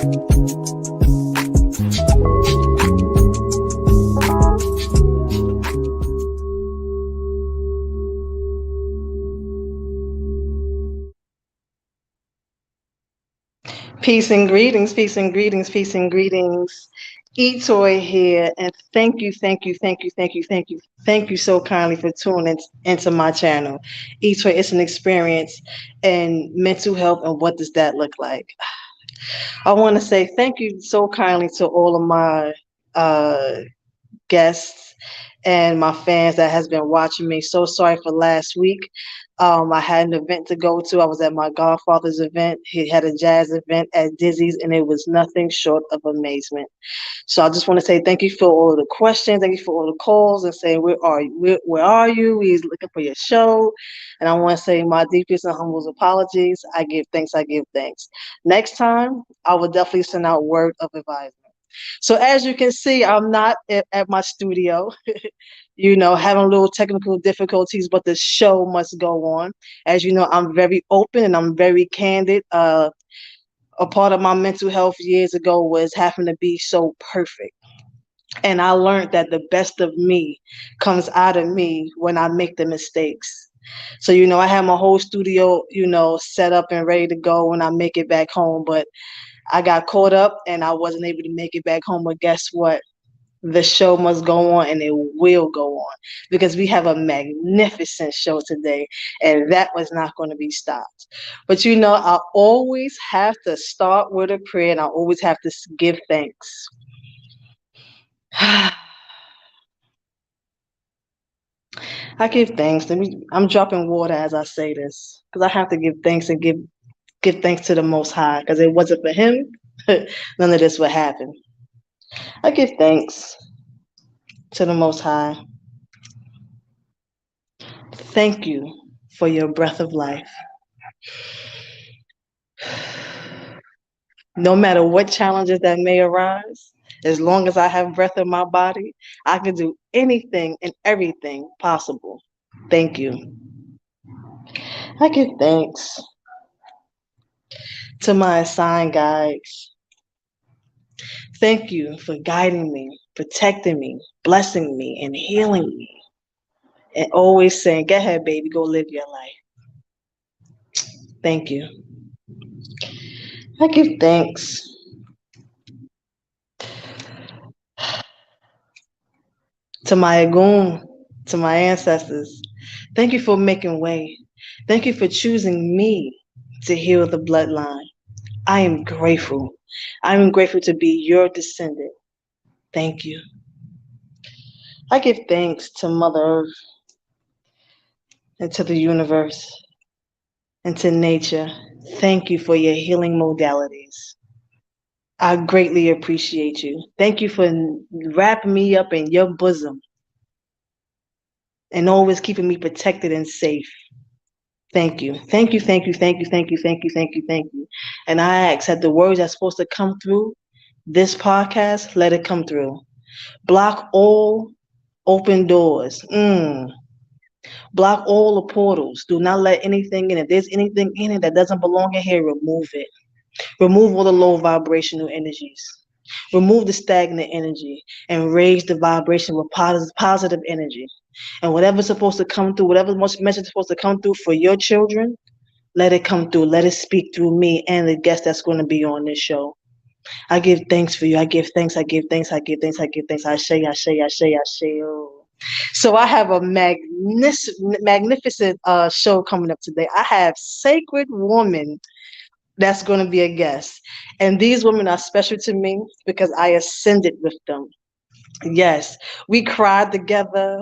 Peace and greetings, peace and greetings, peace and greetings. Etoy here, and thank you, thank you, thank you, thank you, thank you, thank you so kindly for tuning into my channel. Etoy, it's an experience, and mental health, and what does that look like? I want to say thank you so kindly to all of my uh, guests and my fans that has been watching me. So sorry for last week. I had an event to go to. I was at my godfather's event. He had a jazz event at Dizzy's, and it was nothing short of amazement. So I just want to say thank you for all the questions. Thank you for all the calls and saying, where are you? Where are you? We're looking for your show. And I want to say my deepest and humblest apologies. I give thanks. I give thanks. Next time, I will definitely send out word of advisement. So as you can see, I'm not at my studio, having a little technical difficulties, but the show must go on. As you know, I'm very open and I'm very candid. A part of my mental health years ago was having to be so perfect. And I learned that the best of me comes out of me when I make the mistakes. So, I have my whole studio, set up and ready to go when I make it back home. But I got caught up and I wasn't able to make it back home. But guess what? The show must go on, and it will go on, because we have a magnificent show today, and that was not going to be stopped. But I always have to start with a prayer, and I always have to give thanks. I give thanks. I'm dropping water as I say this, because I have to give thanks and give thanks to the Most High, because it wasn't for Him, none of this would happen. I give thanks to the Most High. Thank you for your breath of life. No matter what challenges that may arise, as long as I have breath in my body, I can do anything and everything possible. Thank you. I give thanks to my assigned guides. Thank you for guiding me, protecting me, blessing me, and healing me. And always saying, go ahead, baby, go live your life. Thank you. I give thanks to my Agun, to my ancestors. Thank you for making way. Thank you for choosing me to heal the bloodline. I am grateful. I am grateful to be your descendant. Thank you. I give thanks to Mother Earth and to the universe and to nature. Thank you for your healing modalities. I greatly appreciate you. Thank you for wrapping me up in your bosom and always keeping me protected and safe. Thank you. Thank you, thank you, thank you, thank you, thank you, thank you, thank you. And I ask that the words that's supposed to come through this podcast, let it come through. Block all open doors. Block all the portals. Do not let anything in it. If there's anything in it that doesn't belong in here, remove it. Remove all the low vibrational energies. Remove the stagnant energy and raise the vibration with positive energy. And whatever's supposed to come through, whatever message is supposed to come through for your children, let it come through. Let it speak through me and the guest that's going to be on this show. I give thanks for you. I give thanks. I give thanks. I give thanks. I give thanks. I say. So I have a magnificent show coming up today. I have Sacred Woman that's going to be a guest. And these women are special to me because I ascended with them. Yes, we cried together,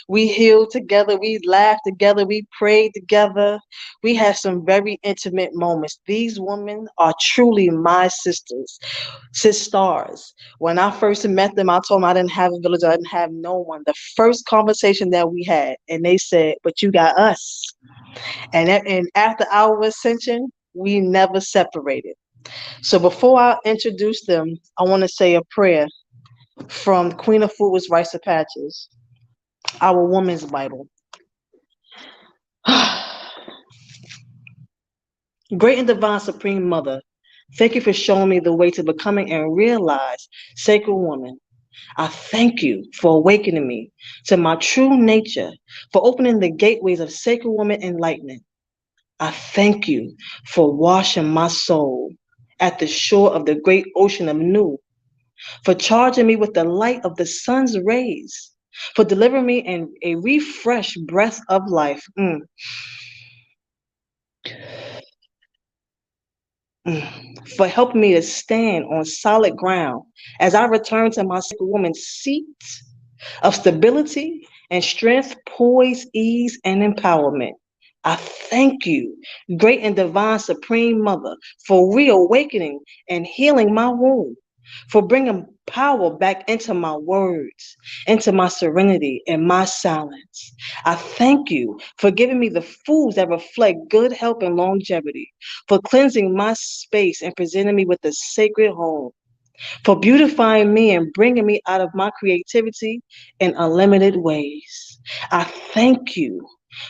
we healed together, we laughed together, we prayed together. We had some very intimate moments. These women are truly my sisters. When I first met them, I told them I didn't have a village, I didn't have no one. The first conversation that we had, and they said, but you got us. And after our ascension, we never separated. So before I introduce them, I want to say a prayer from Queen of Afuas Rites of Patches, our woman's Bible. Great and divine supreme mother, Thank you for showing me the way to becoming and realize sacred woman. I thank you for awakening me to my true nature, for opening the gateways of sacred woman enlightenment. I thank you for washing my soul at the shore of the great ocean of Nu, for charging me with the light of the sun's rays, for delivering me in a refreshed breath of life. For helping me to stand on solid ground as I return to my sacred woman's seat of stability and strength, poise, ease, and empowerment. I thank you, great and divine Supreme Mother, for reawakening and healing my wound, for bringing power back into my words, into my serenity and my silence. I thank you for giving me the foods that reflect good health and longevity, for cleansing my space and presenting me with a sacred home, for beautifying me and bringing me out of my creativity in unlimited ways. I thank you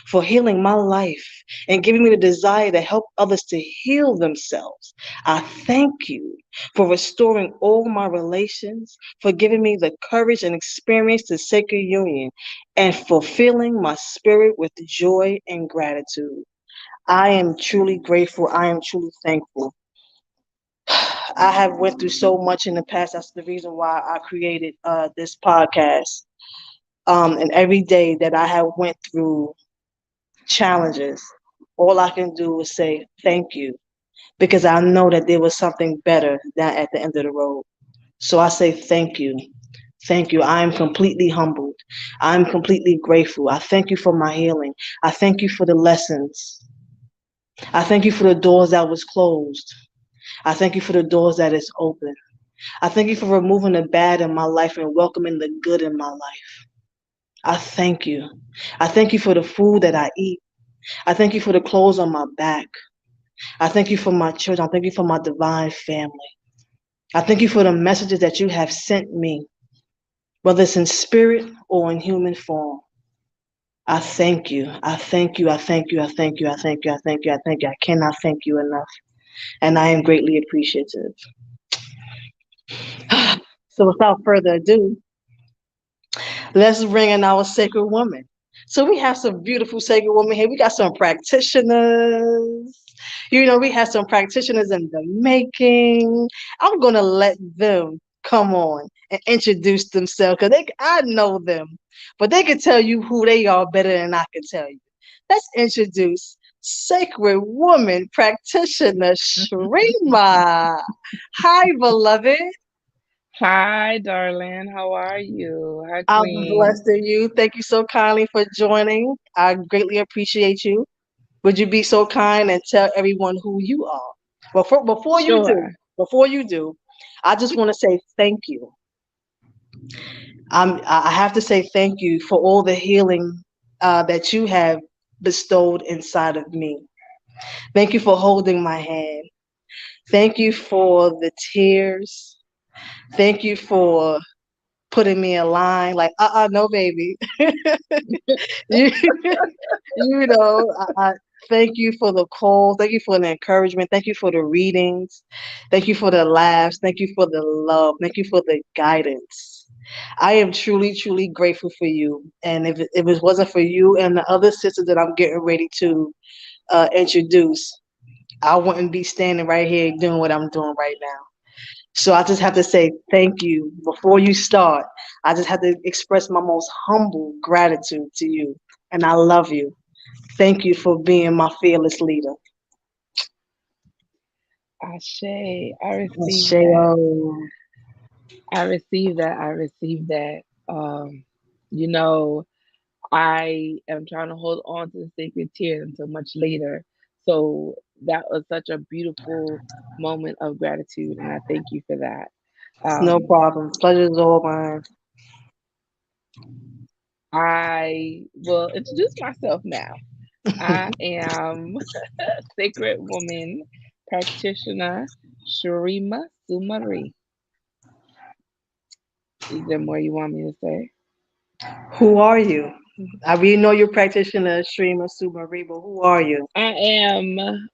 for healing my life and giving me the desire to help others to heal themselves. I thank you for restoring all my relations, for giving me the courage and experience to sacred union, and fulfilling my spirit with joy and gratitude. I am truly grateful. I am truly thankful. I have went through so much in the past. That's the reason why I created this podcast. And every day that I have went through challenges, all I can do is say thank you because I know that there was something better than at the end of the road. So I say thank you. Thank you. I am completely humbled. I am completely grateful. I thank you for my healing. I thank you for the lessons. I thank you for the doors that was closed. I thank you for the doors that is open. I thank you for removing the bad in my life and welcoming the good in my life. I thank you. I thank you for the food that I eat. I thank you for the clothes on my back. I thank you for my children. I thank you for my divine family. I thank you for the messages that you have sent me, whether it's in spirit or in human form. I thank you. I thank you. I thank you. I thank you. I thank you. I thank you. I thank you. I cannot thank you enough. And I am greatly appreciative. So without further ado, let's bring in our sacred woman. So we have some beautiful sacred women here. We got some practitioners. We have some practitioners in the making. I'm gonna let them come on and introduce themselves because I know them, but they can tell you who they are better than I can tell you. Let's introduce sacred woman practitioner Shrima. Hi, beloved. Hi, darling. How are you? Hi, I'm Queen. blessed in you. Thank you so kindly for joining. I greatly appreciate you. Would you be so kind and tell everyone who you are? Well, Sure. before you do, I just want to say thank you. I have to say thank you for all the healing that you have bestowed inside of me. Thank you for holding my hand. Thank you for the tears. Thank you for putting me in line. Like, no, baby. you, I thank you for the calls. Thank you for the encouragement. Thank you for the readings. Thank you for the laughs. Thank you for the love. Thank you for the guidance. I am truly, truly grateful for you. And if it wasn't for you and the other sisters that I'm getting ready to introduce, I wouldn't be standing right here doing what I'm doing right now. So I just have to say thank you before you start. I just have to express my most humble gratitude to you. And I love you. Thank you for being my fearless leader. Ashe. I received that. Sheo. I received that. I received that. You know, I am trying to hold on to the sacred tears until much later. So that was such a beautiful moment of gratitude, and I thank you for that. It's no Um, problem. Pleasure is all mine. I will introduce myself now. I am sacred woman practitioner Sharima Sumari. Is there more you want me to say? Who are you? I really know you're a practitioner, streamer, super but who are you? I am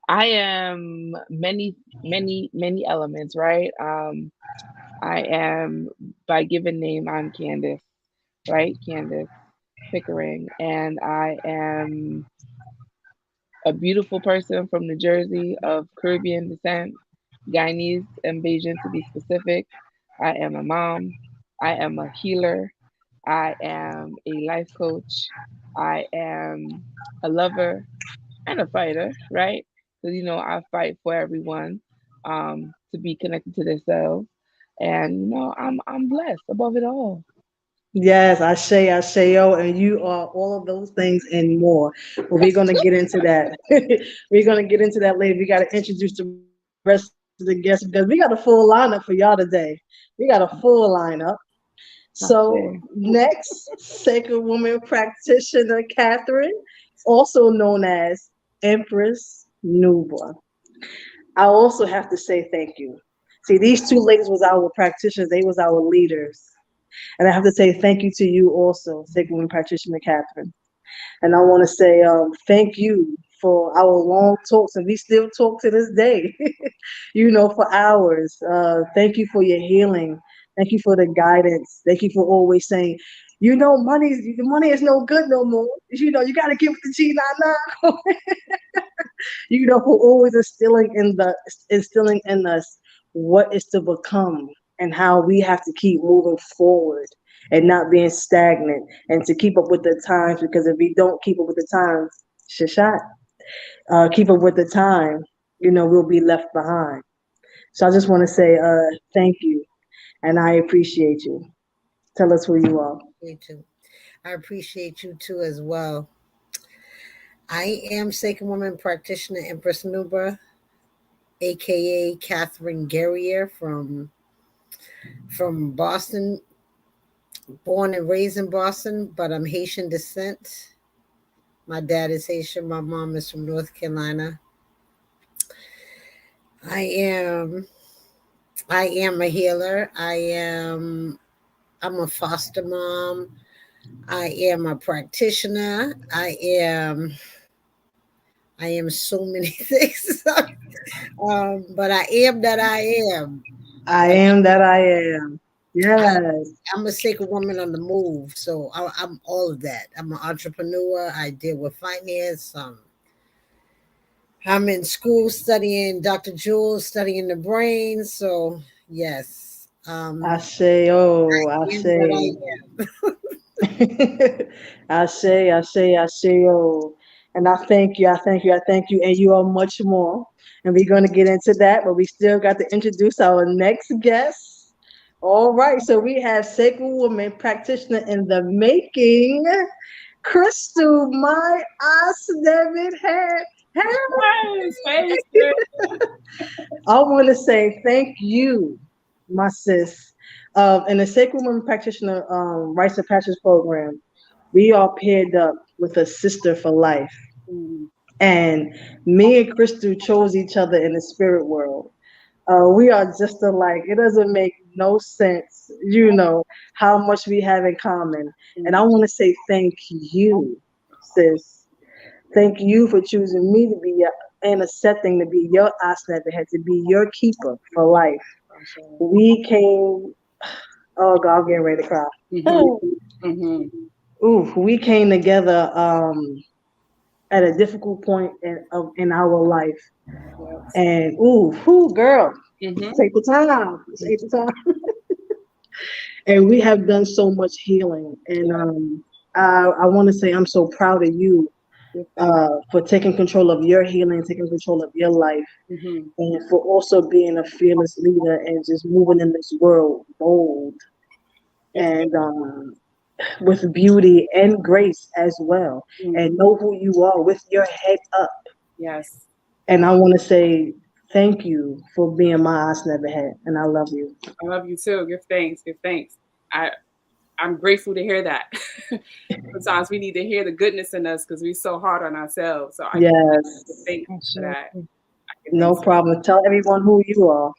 I am many, many, many elements, right? I am by given name, I'm Candace, right? Candace Pickering. And I am a beautiful person from New Jersey of Caribbean descent, Guyanese and Bajan to be specific. I am a mom. I am a healer. I am a life coach. I am a lover and a fighter, right? Because I fight for everyone to be connected to themselves, and I'm blessed above it all. Yes, I say yo, and you are all of those things and more. But we're gonna get into that. We're gonna get into that later. We gotta introduce the rest of the guests because we got a full lineup for y'all today. We got a full lineup. So I say, next, Sacred Woman Practitioner Catherine, also known as Empress Nuba. I also have to say thank you. See, these two ladies was our practitioners, they was our leaders. And I have to say thank you to you also, Sacred Woman Practitioner Catherine. And I want to say thank you for our long talks, and we still talk to this day, for hours. Thank you for your healing. Thank you for the guidance. Thank you for always saying, money is no good no more. You got to give it the G99. For always instilling in us what is to become and how we have to keep moving forward and not being stagnant and to keep up with the times, because if we don't keep up with the times, shashat, keep up with the time, we'll be left behind. So I just want to say thank you and I appreciate you. Tell us who you are. Me too. I appreciate you too as well. I am Sacred Woman Practitioner Empress Nuba, aka Catherine Guerrier from Boston, born and raised in Boston, but I'm Haitian descent. My dad is Haitian, my mom is from North Carolina. I am I am a healer. I'm a foster mom. I am a practitioner. I am so many things. But I am that I am. I But am that I am. I, Yes. I'm a sacred woman on the move. So I'm all of that. I'm an entrepreneur. I deal with finance. I'm in school studying Dr. Jules, studying the brain. So yes, I say, oh, I I am that say. I am. I say, oh. And I thank you, I thank you, I thank you, and you are much more. And we're going to get into that, but we still got to introduce our next guest. All right, so we have Sacred Woman Practitioner in the making, Crystal, my ass David head. Yes, thanks, sis. I want to say thank you, my sis. In the Sacred Women Practitioner Rites of Passage program, we are paired up with a sister for life. Mm, And me and Crystal chose each other in the spirit world. We are just alike. It doesn't make no sense, how much we have in common. And I mm. want to say thank you, sis. Thank you for choosing me to be your and accepting to be your Asnet had to be your keeper for life. We came, oh God, I'm getting ready to cry. Mhm, mhm. Ooh, we came together at a difficult point in our life. Yes. And ooh, whoo, girl, Mhm. take the time. Take the time. And we have done so much healing. And Yeah. I want to say I'm so proud of you Good thing. for taking control of your healing, taking control of your life, Mhm. and for also being a fearless leader and just moving in this world bold Good thing. and with beauty and grace as well. Mm. And know who you are with your head up. Yes. And I want to say thank you for being my ass never had. And I love you. I love you too. Give thanks. Give thanks. I'm grateful to hear that. Sometimes we need to hear the goodness in us because we're so hard on ourselves. So I give Yes. thanks for that. I give No thanks. problem. Tell everyone who you are.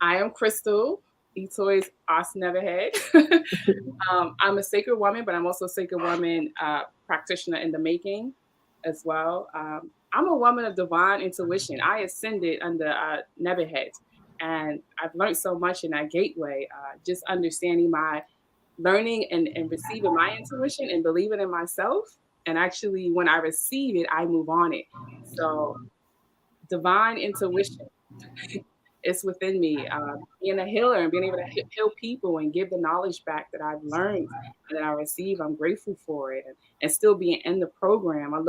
I am Crystal, Etoy's Os Neverhead. I'm a sacred woman, but I'm also a sacred woman practitioner in the making as well. I'm a woman of divine intuition. I ascended under Nebuchadnezzar, and I've learned so much in that gateway. Just understanding my learning and receiving my intuition and believing in myself. And actually, when I receive it, I move on it. So, divine intuition is within me. Being a healer and being able to heal people and give the knowledge back that I've learned and that I receive, I'm grateful for it. And still being in the program, I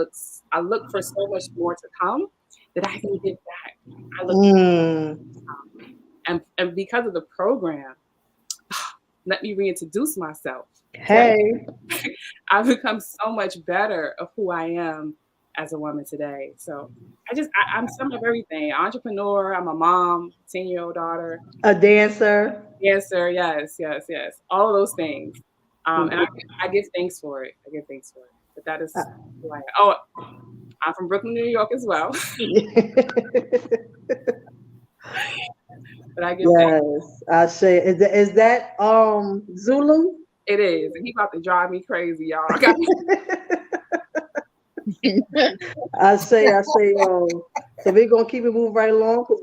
look for so much more to come that I can give back. I look and because of the program, let me reintroduce myself. Hey. I've become so much better of who I am as a woman today. So I'm some of everything. Entrepreneur, I'm a mom, 10-year-old daughter. A dancer. Dancer, yes. All of those things. And I give thanks for it. But that is who I am. Oh, I'm from Brooklyn, New York as well. But I give thanks. I say, is that Zulu? It is. And he about to drive me crazy, y'all. I say, so we're gonna keep it moving right along because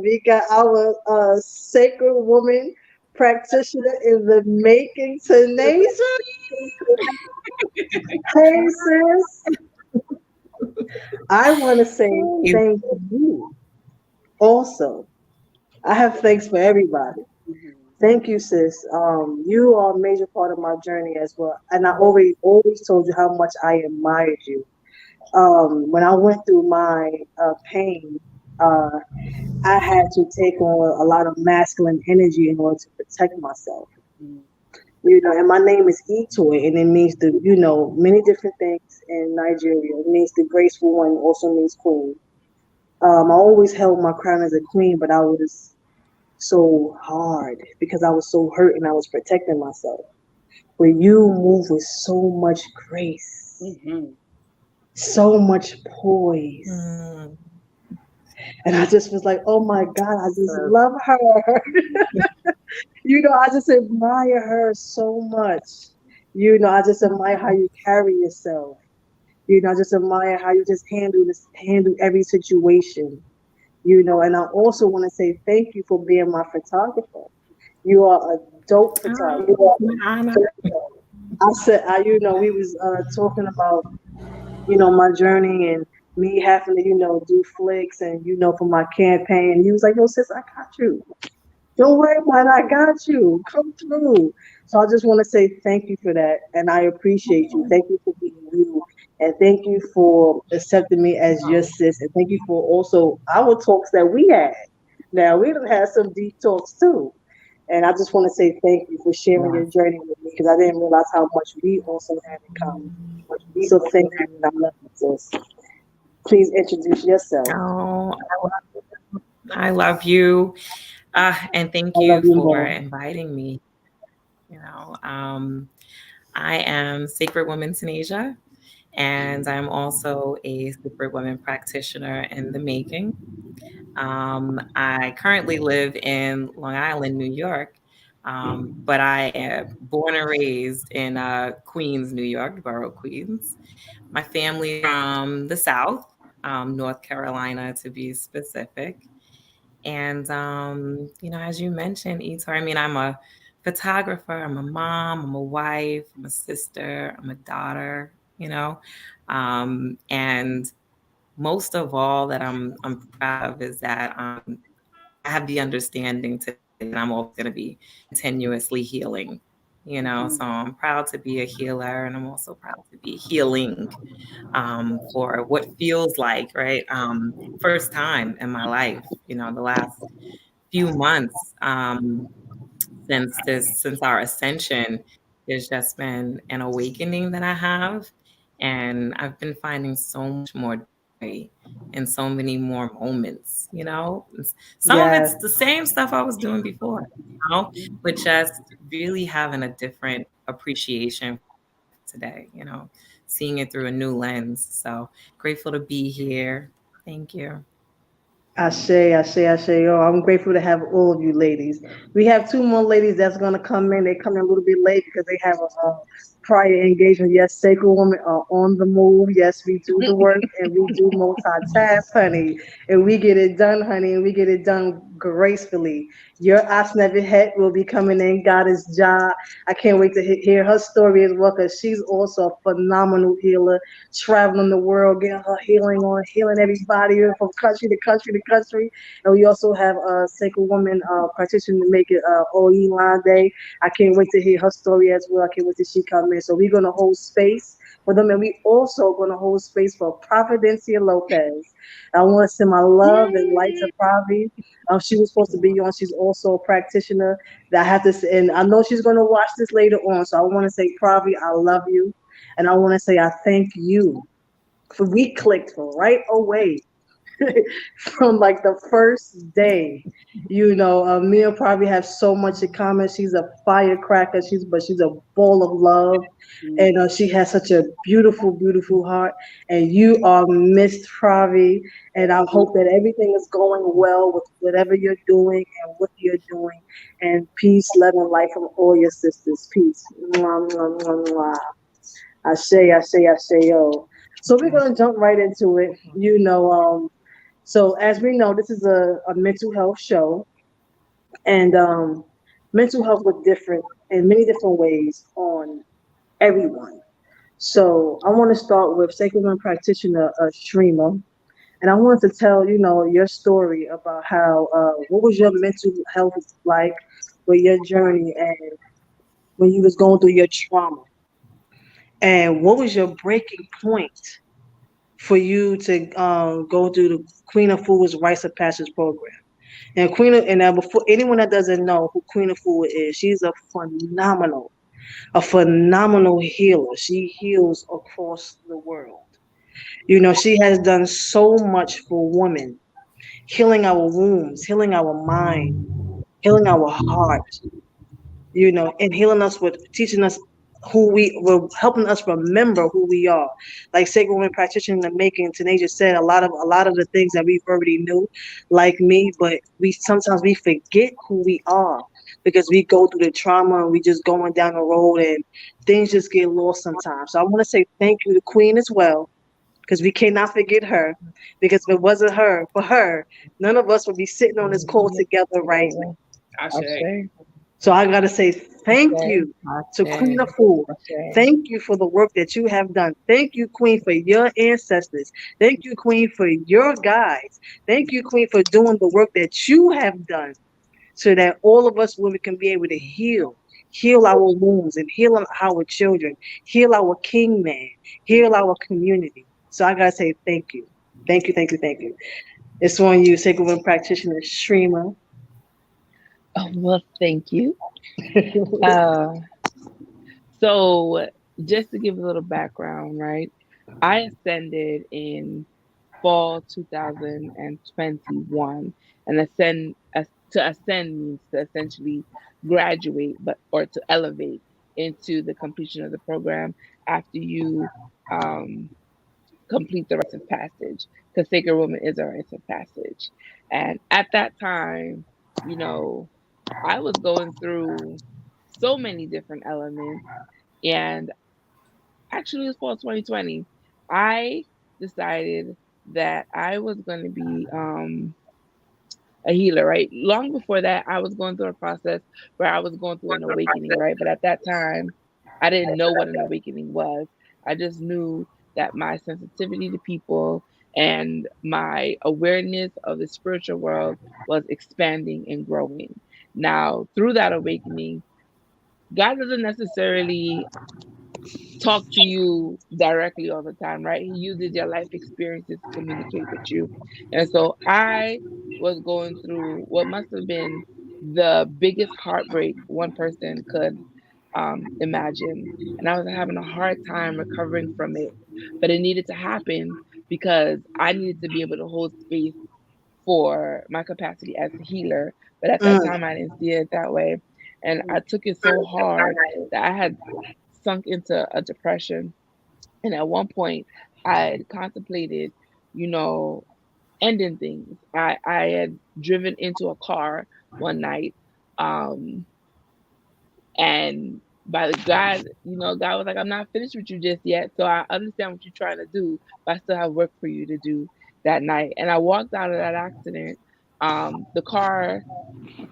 we got our sacred woman practitioner in the making, Tanisha. Hey sis, I want to say thank you. Also, I have thanks for everybody. Thank you, sis. You are a major part of my journey as well, and I always told you how much I admired you. When I went through my pain, I had to take on a lot of masculine energy in order to protect myself. And my name is Etoy, and it means many different things in Nigeria. It means the graceful one, also means queen. I always held my crown as a queen, but I was so hard because I was so hurt and I was protecting myself. Where you move with so much grace, so much poise. And I just was like, oh my God, I just love her. I just admire her so much. I just admire how you carry yourself. I just admire how you just handle every situation. And I also want to say thank you for being my photographer. You are a dope photographer. I said, we was talking about, my journey and me having to, do flicks and, for my campaign. He was like, no, sis, I got you. Don't worry about it. I got you. Come through. So I just want to say thank you for that. And I appreciate you. Thank you for being you. And thank you for accepting me as your sis. And thank you for also our talks that we had. Now, we done had some deep talks too. And I just want to say thank you for sharing your journey with me because I didn't realize how much we also had in common. So thank you. And I love you, sis. Please introduce yourself. Oh, I love you. And thank you for inviting me. I am Sacred Woman Tanisha, and I'm also a Sacred Woman practitioner in the making. I currently live in Long Island, New York, but I am born and raised in Queens, New York, borough Queens. My family from the South, North Carolina to be specific. And, as you mentioned, Itar, I'm a photographer, I'm a mom, I'm a wife, I'm a sister, I'm a daughter, and most of all that I'm proud of is that I have the understanding today that I'm always going to be continuously healing, so I'm proud to be a healer, and I'm also proud to be healing for what feels like, right? First time in my life, the last few months since our ascension, there's just been an awakening that I have, and I've been finding so much more joy in so many more moments, Some of it's the same stuff I was doing before, but just really having a different appreciation today, seeing it through a new lens. So grateful to be here. Thank you. Ashe. Oh, I'm grateful to have all of you ladies. We have two more ladies that's gonna come in. They come in a little bit late because they have a prior engagement. Yes, sacred women are on the move. Yes, we do the work and we do multitask, honey. And we get it done, honey, and we get it done gracefully. Your Asnevi Het will be coming in, Goddess Ja. I can't wait to hear her story as well because she's also a phenomenal healer, traveling the world, getting her healing on, healing everybody from country to country to country. And we also have a sacred woman practitioner to make it OE line day. I can't wait to hear her story as well. I can't wait till she come in. So we're gonna hold space for them, and we also gonna hold space for Providencia Lopez. I want to send my love and light to Yay! Pravi. She was supposed to be on. She's also a practitioner. That I have to, and I know she's gonna watch this later on. So I want to say, Pravi, I love you, and I want to say I thank you for we clicked right away from like the first day. Mia probably have so much in common. She's a firecracker. She's a ball of love, Mm. and she has such a beautiful, beautiful heart. And you are Miss Pravi, and I hope that everything is going well with whatever you're doing and what you're doing. And peace, love, and light from all your sisters. Peace. Mwah, mwah, mwah, mwah. Ashe, yo. So we're gonna jump right into it. So as we know, this is a mental health show, and mental health look different in many different ways on everyone. So I want to start with sacred women practitioner Shrima, and I wanted to tell your story about how what was your mental health like with your journey and when you was going through your trauma, and what was your breaking point for you to go through the Queen of Foods Rites of Passage program. And before anyone that doesn't know who Queen of Food is, she's a phenomenal healer. She heals across the world. She has done so much for women, healing our wombs, healing our mind, healing our heart, and healing us with teaching us who we were, helping us remember who we are. Like Sacred Women Practitioner in the Making, Tanaja said a lot of the things that we've already knew, like me, but we sometimes we forget who we are because we go through the trauma and we just going down the road and things just get lost sometimes. So I want to say thank you to Queen as well, because we cannot forget her. Because if it wasn't her, for her, none of us would be sitting on this call together right now. Ashe. Ashe, So I got to say thank Ashe, you to Queen of Ashe. Food. Ashe. Thank you for the work that you have done. Thank you, Queen, for your ancestors. Thank you, Queen, for your guides. Thank you, Queen, for doing the work that you have done so that all of us women can be able to heal our wounds and heal our children, heal our king man, heal our community. So I got to say thank you. Thank you, thank you, thank you. It's on you, Sacred Women Practitioner Shrima. Oh, well, thank you. Uh, so just to give a little background, right? I ascended in fall 2021, and to ascend means to essentially graduate, but or to elevate into the completion of the program after you um, complete the rites of passage, because Sacred Woman is a rites of passage. And at that time, you know, I was going through so many different elements, and actually, it was fall 2020. I decided that I was going to be a healer, right? Long before that, I was going through a process where I was going through an awakening, right? But at that time, I didn't know what an awakening was. I just knew that my sensitivity to people and my awareness of the spiritual world was expanding and growing. Now, through that awakening, God doesn't necessarily talk to you directly all the time, right? He uses your life experiences to communicate with you. And so I was going through what must have been the biggest heartbreak one person could imagine. And I was having a hard time recovering from it. But it needed to happen because I needed to be able to hold space for my capacity as a healer. But at that Mm. time, I didn't see it that way. And I took it so hard that I had sunk into a depression. And at one point, I had contemplated, you know, ending things. I had driven into a car one night, um, and by the God, God was like, I'm not finished with you just yet. So I understand what you're trying to do, but I still have work for you to do that night. And I walked out of that accident. The car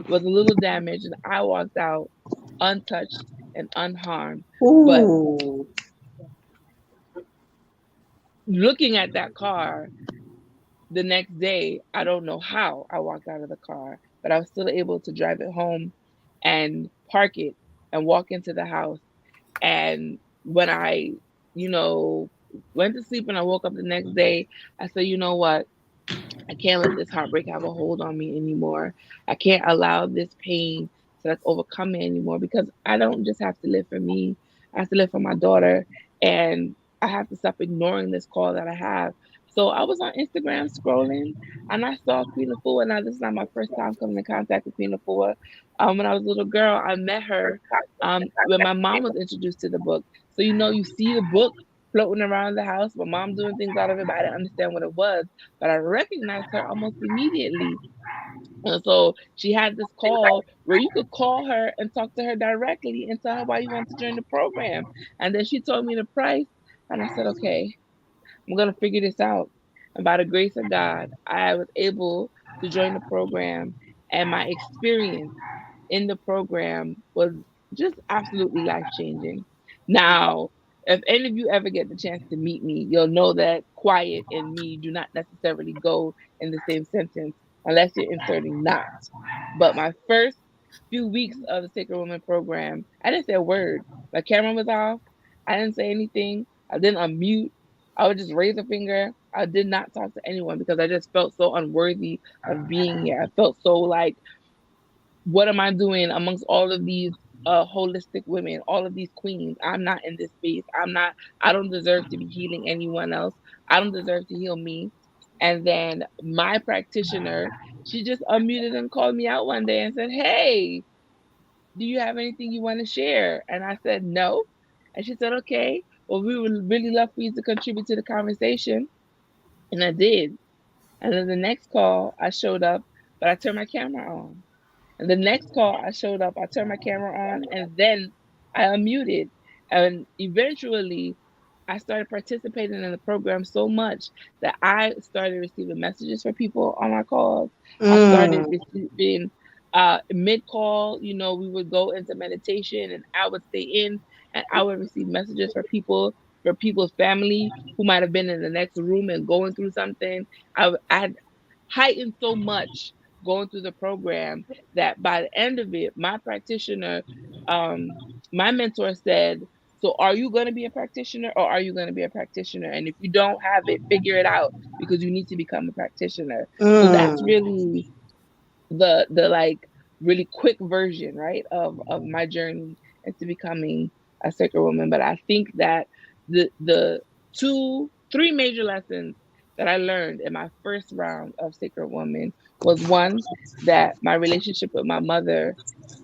was a little damaged, and I walked out untouched and unharmed. But Ooh. looking at that car the next day, I don't know how I walked out of the car, but I was still able to drive it home and park it and walk into the house. And when I, you know, went to sleep and I woke up the next day, I said, you know what? I can't let this heartbreak have a hold on me anymore. I can't allow this pain to like overcome me anymore, because I don't just have to live for me. I have to live for my daughter, and I have to stop ignoring this call that I have. So I was on Instagram scrolling, and I saw Queen Afua. Now this is not my first time coming in contact with Queen Afua. When I was a little girl, I met her when my mom was introduced to the book. So you see the book floating around the house, my mom doing things out of it, but I didn't understand what it was, but I recognized her almost immediately. And so she had this call where you could call her and talk to her directly and tell her why you want to join the program. And then she told me the price, and I said, okay, I'm going to figure this out. And by the grace of God, I was able to join the program, and my experience in the program was just absolutely life changing. Now, if any of you ever get the chance to meet me, you'll know that quiet and me do not necessarily go in the same sentence unless you're inserting not. But my first few weeks of the Sacred Woman program, I didn't say a word. My camera was off. I didn't say anything. I didn't unmute. I would just raise a finger. I did not talk to anyone because I just felt so unworthy of being here. I felt so like, what am I doing amongst all of these holistic women, all of these queens? I'm not in this space. I don't deserve to be healing anyone else. I don't deserve to heal me. And then my practitioner, she just unmuted and called me out one day and said, hey, do you have anything you want to share? And I said, no. And she said, okay, well, we would really love for you to contribute to the conversation. And I did. And then the next call, I showed up, but I turned my camera on. And the next call I showed up, I turned my camera on, and then I unmuted. And eventually I started participating in the program so much that I started receiving messages for people on my calls. I started Mm. receiving mid call, we would go into meditation and I would stay in, and I would receive messages for people's family who might have been in the next room and going through something. I had heightened so much going through the program that by the end of it, my practitioner, um, my mentor said, so are you going to be a practitioner, or are you going to be a practitioner? And if you don't have it, figure it out, because you need to become a practitioner. So that's Mm. really the like really quick version, right, of my journey into becoming a sacred woman. But I think that the three major lessons that I learned in my first round of sacred woman was, one, that my relationship with my mother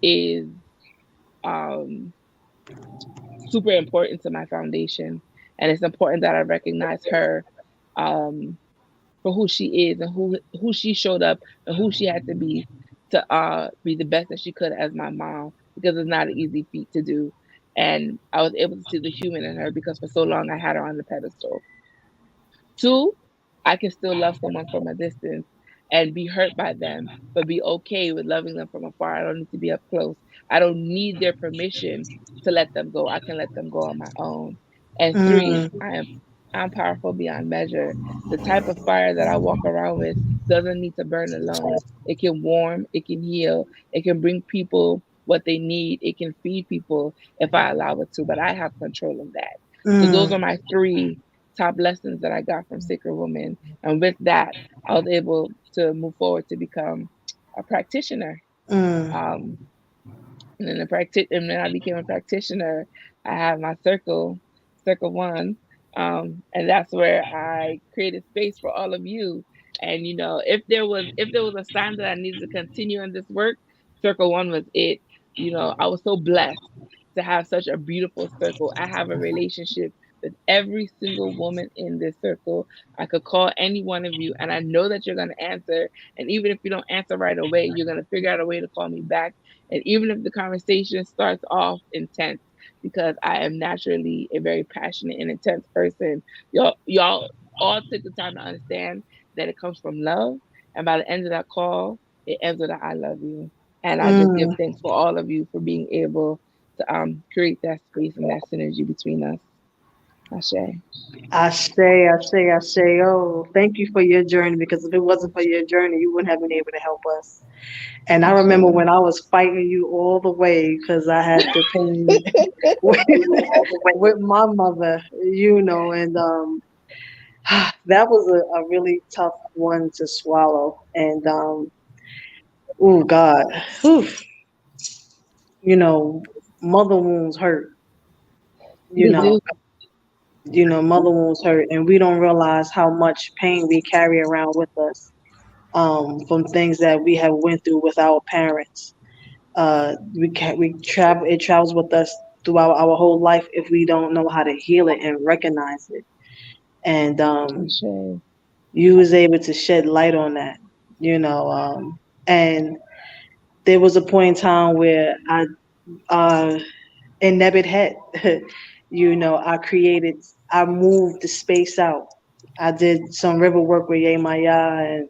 is um super important to my foundation, and it's important that I recognize her um for who she is, and who she showed up and who she had to be the best that she could as my mom, because it's not an easy feat to do. And I was able to see the human in her, because for so long I had her on the pedestal. Two, I can still love someone from a distance and be hurt by them, but be okay with loving them from afar. I don't need to be up close. I don't need their permission to let them go. I can let them go on my own. And three, Mm. I'm powerful beyond measure. The type of fire that I walk around with doesn't need to burn alone. It can warm, it can heal, it can bring people what they need, it can feed people if I allow it to, but I have control of that. So those are Mm. my three top lessons that I got from Sacred Woman. And with that, I was able to move forward to become a practitioner. Mm. Um, and then I became a practitioner. I had my circle one, and that's where I created space for all of you. And if there was a sign that I needed to continue in this work, circle one was it. I was so blessed to have such a beautiful circle. I have a relationship with every single woman in this circle. I could call any one of you, and I know that you're going to answer. And even if you don't answer right away, you're going to figure out a way to call me back. And even if the conversation starts off intense, because I am naturally a very passionate and intense person, y'all all take the time to understand that it comes from love. And by the end of that call, it ends with a I love you. And I just give Mm. thanks for all of you for being able to create that space and that synergy between us. Ashe. I say, oh, thank you for your journey because if it wasn't for your journey, you wouldn't have been able to help us. And I Ashe. remember when I was fighting you all the way because I had the pain with, with my mother, and that was a really tough one to swallow. And oh God, whew, you know, mother wounds hurt. You They know, do. mother wounds hurt, and we don't realize how much pain we carry around with us from things that we have went through with our parents. We travel. It travels with us throughout our whole life if we don't know how to heal it and recognize it. And Ashe. you was able to shed light on that, and there was a point in time where uh, in Nebbit Head, I moved the space out. I did some river work with Yemaya,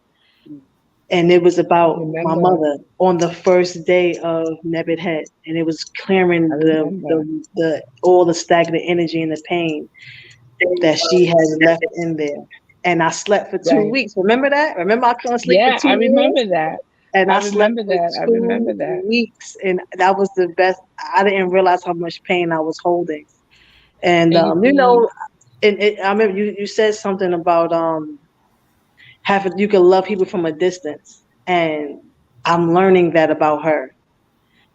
and it was I about my remember. mother on the first day of Nebbit Head, and it was I clearing remember. the all the stagnant energy and the pain that she had left in there. And I slept for two Right. weeks. Remember that? Remember I couldn't sleep for Yeah, I 2 years? remember that. And I I slept remember for that. I two remember that. weeks, and that was the best. I didn't realize how much pain I was holding. And And you see, I remember you said something about having you can love people from a distance, and I'm learning that about her.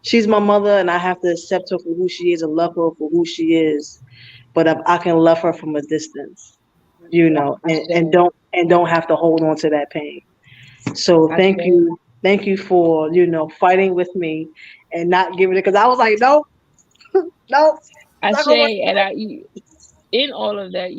She's my mother, and I have to accept her for who she is and love her for who she is. But I can love her from a distance, Ashe. and don't have to hold on to that pain. So Ashe. thank you for fighting with me and not giving it because I was like, nope, nope, not Ashe. gonna work. And in all of that,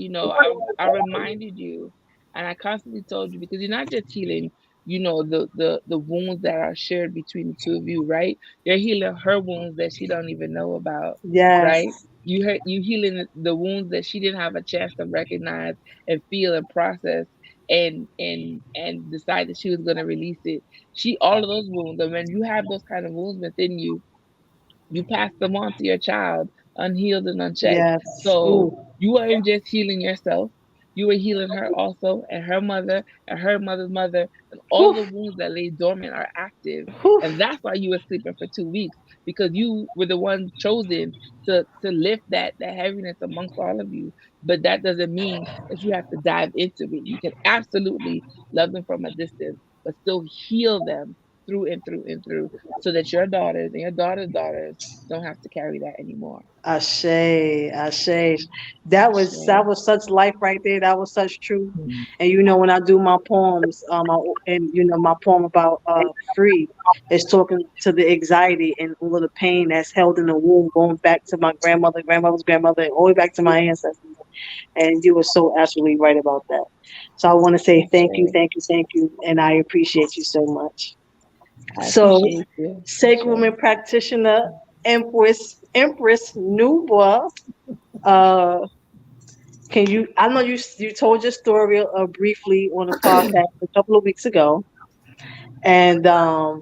I reminded you, and I constantly told you, because you're not just healing, the wounds that are shared between the two of you, right? You're healing her wounds that she don't even know about, Yes, right? You healing the wounds that she didn't have a chance to recognize and feel and process and decide that she was going to release it. She all of those wounds, and when you have those kind of wounds within you, you pass them on to your child unhealed and unchecked. yes. So Ooh, you weren't just healing yourself, you were healing her also, and her mother, and her mother's mother, and all whew, the wounds that lay dormant are active. whew. And that's why you were sleeping for 2 weeks, because you were the one chosen to lift that heaviness amongst all of you. But that doesn't mean that you have to dive into it. You can absolutely love them from a distance, but still heal them through and through and through, so that your daughters and your daughters' daughters don't have to carry that anymore. Ashe, Ashe. That Ashe. was such life right there. That was such truth. And when I do my poems, and my poem about free is talking to the anxiety and all of the pain that's held in the womb, going back to my grandmother, grandmother's grandmother, and all the way back to my ancestors. And you were so absolutely right about that. So I want to say thank you, Ashe. thank you, thank you, and I appreciate you so much. I So, appreciate you. sacred Ashe. woman practitioner, Empress Nuba, uh, can you? I know you told your story briefly on the podcast a couple of weeks ago, and for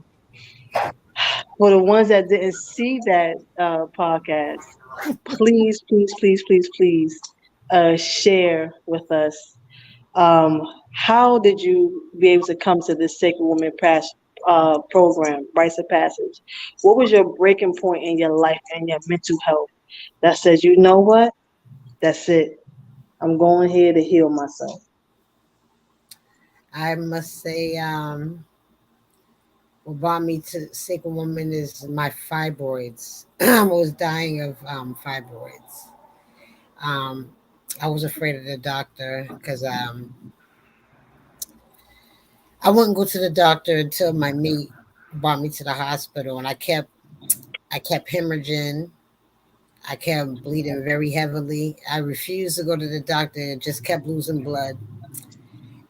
the ones that didn't see that podcast, please, please, please, please, please, share with us. How did you be able to come to this Sacred Woman program, Rites of Passage? What was your breaking point in your life and your mental health that says, you know what? That's it. I'm going here to heal myself. I must say, what brought me to Sacred Woman is my fibroids. I was dying of fibroids. Um, I was afraid of the doctor because I wouldn't go to the doctor until my mate brought me to the hospital, and I kept hemorrhaging. I kept bleeding very heavily. I refused to go to the doctor and just kept losing blood.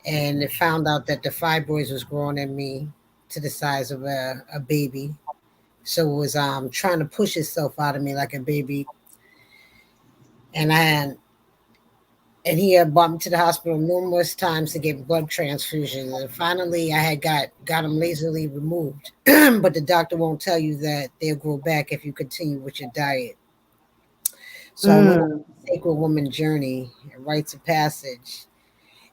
And it found out that the fibroids was growing in me to the size of a baby. So it was trying to push itself out of me like a baby. And I had and he had brought me to the hospital numerous times to get blood transfusions. And finally, I had got him lazily removed. But the doctor won't tell you that they'll grow back if you continue with your diet. So I went on Mm, a sacred woman journey, rites of passage.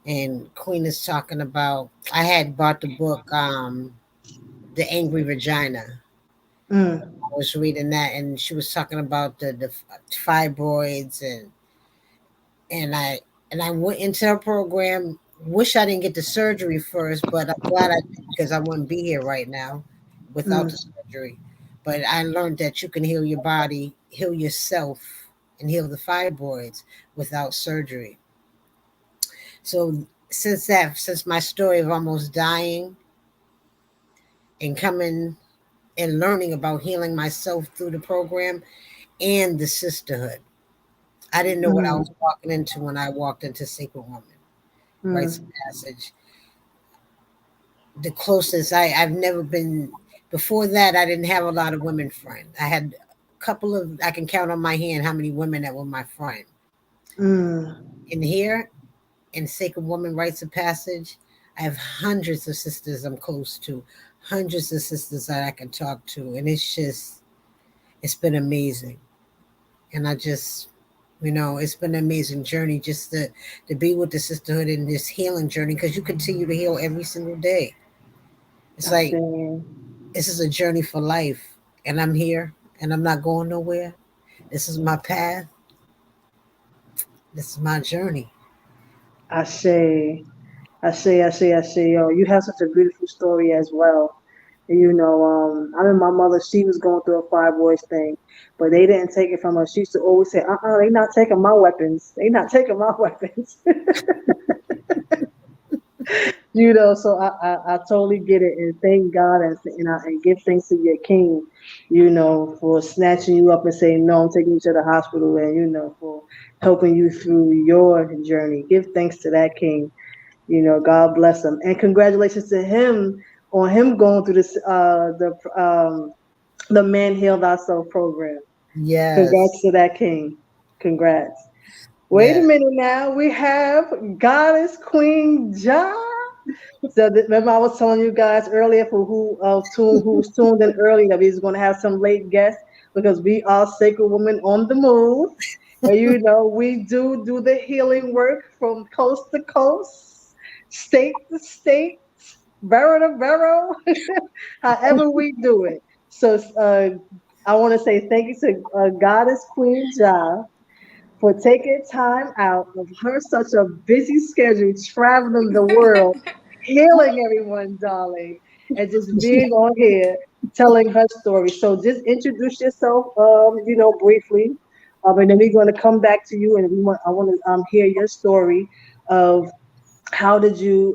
And Queen is talking about. I had bought the book, "The Angry Vagina." mm, I was reading that, and she was talking about the fibroids and I went into her program. Wish I didn't get the surgery first, but I'm glad I did because I wouldn't be here right now without the mm, surgery. But I learned that you can heal your body, heal yourself, and heal the fibroids without surgery. So since my story of almost dying and coming and learning about healing myself through the program and the sisterhood, I didn't know what I mm, was walking into when I walked into Sacred Woman. Rites of mm, Passage. The closest I've never been before that. I didn't have a lot of women friends. I had a couple of, I can count on my hand how many women that were my friend. mm. In here, in Sacred Woman Rites of Passage, I have hundreds of sisters I'm close to, hundreds of sisters that I can talk to, and it's been amazing. And I just, it's been an amazing journey just to be with the sisterhood in this healing journey because you continue to heal every single day. It's I like see. this is a journey for life, and I'm here, and I'm not going nowhere. This is my path. This is my journey. I see. I see. Yo, you have such a beautiful story as well. I mean, my mother, she was going through a fibroids thing, but they didn't take it from her. She used to always say, they not taking my weapons. They not taking my weapons. So I totally get it, and thank God, and give thanks to your King, for snatching you up and saying no, I'm taking you to the hospital, and for helping you through your journey. Give thanks to that King. God bless him, and congratulations to him on him going through this the Man Heal Thyself program. Congrats Yes, to that King. Congrats. Wait a yes, minute now. We have Goddess Queen Ja. So remember, I was telling you guys earlier for who's tuned in early that we was going to have some late guests because we are Sacred Women on the Move, and we do the healing work from coast to coast, state to state, borough to borough, however we do it. So I want to say thank you to Goddess Queen Ja for taking time out of her such a busy schedule, traveling the world, healing everyone, darling, and just being on here telling her story. So just introduce yourself, briefly, and then we're going to come back to you, and I want to hear your story of how did you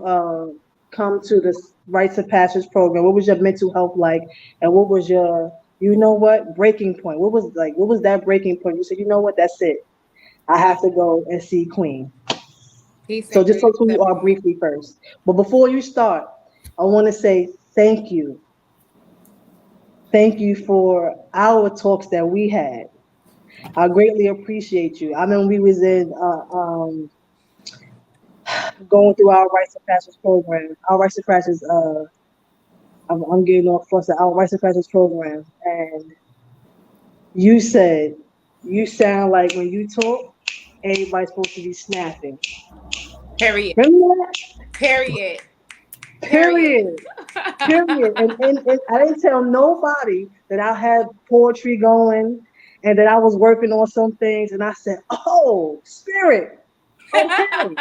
come to this rites of passage program. What was your mental health like, and what was your breaking point? What was that breaking point? You said, you know what, that's it. I have to go and see Queen. Peace So and just tell us greetings, who you are everyone. briefly first. But before you start, I want to say thank you. Thank you for our talks that we had. I greatly appreciate you. I mean, we was in going through our rites of passage program. Our rites of passage. I'm getting off first. Our rites of passage program, and you said you sound like when you talk, everybody's supposed to be snapping. Period. Remember that? Period. Period. Period. Period. And I didn't tell nobody that I had poetry going and that I was working on some things. And I said, oh, spirit. Okay.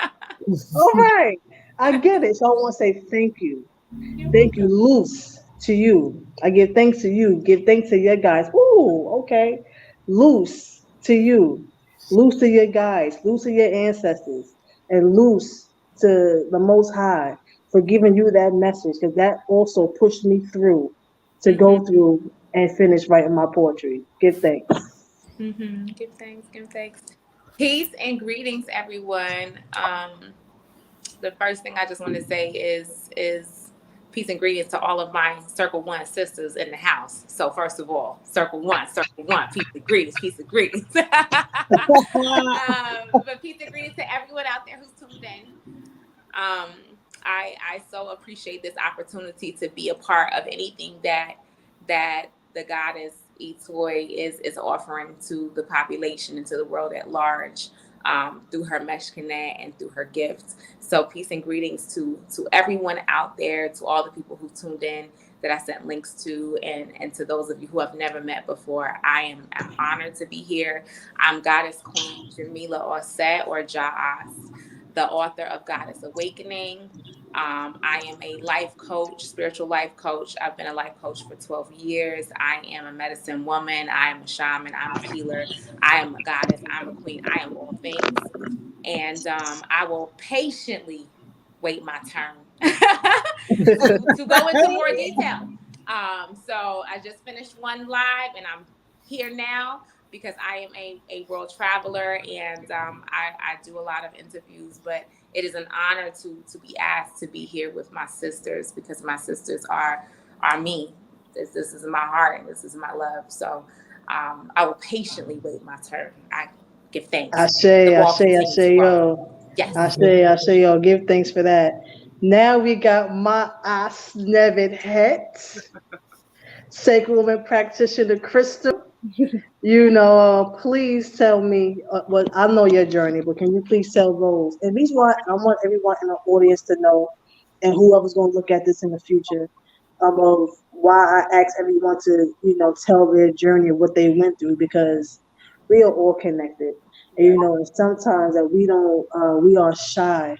All right. I get it. So I want to say thank you. You're Thank you, welcome. Loose, to you. I give thanks to you. Give thanks to your guys. Ooh, okay. Loose to you. Loose to your guys. Loose to your ancestors. And loose to the Most High for giving you that message because that also pushed me through to Hmm. go through and finish writing my poetry. Give thanks. Give thanks, give thanks. Peace and greetings, everyone. The first thing I just want to say is peace and greetings to all of my Circle One sisters in the house. So first of all, Circle One, peace and greetings, peace and greetings. But peace and greetings to everyone out there who's tuned in. I so appreciate this opportunity to be a part of anything that the goddess Etoy is offering to the population and to the world at large, through her Meshkinet and through her gifts. So peace and greetings to everyone out there, to all the people who tuned in that I sent links to, and to those of you who have never met before. I'm honored to be here. I'm Goddess Queen Jamila Osset, or Ja'as, the author of Goddess Awakening. I am a life coach, spiritual life coach. I've been a life coach for 12 years. I am a medicine woman. I am a shaman. I'm a healer. I am a goddess. I'm a queen. I am all things. And I will patiently wait my turn to go into more detail. So I just finished one live, and I'm here now because I am a world traveler, and I do a lot of interviews, but it is an honor to be asked to be here with my sisters, because my sisters are me. This is my heart, and this is my love. So I will patiently wait my turn. I give thanks. Yo. Yes. I say, yo, give thanks for that. Now we got my ass never het. Sacred woman practitioner Crystal. Please tell me, well, I know your journey, but can you please tell those? And these I want everyone in the audience to know, and whoever's going to look at this in the future, of why I ask everyone to, tell their journey of what they went through, because we are all connected. And, and sometimes that we are shy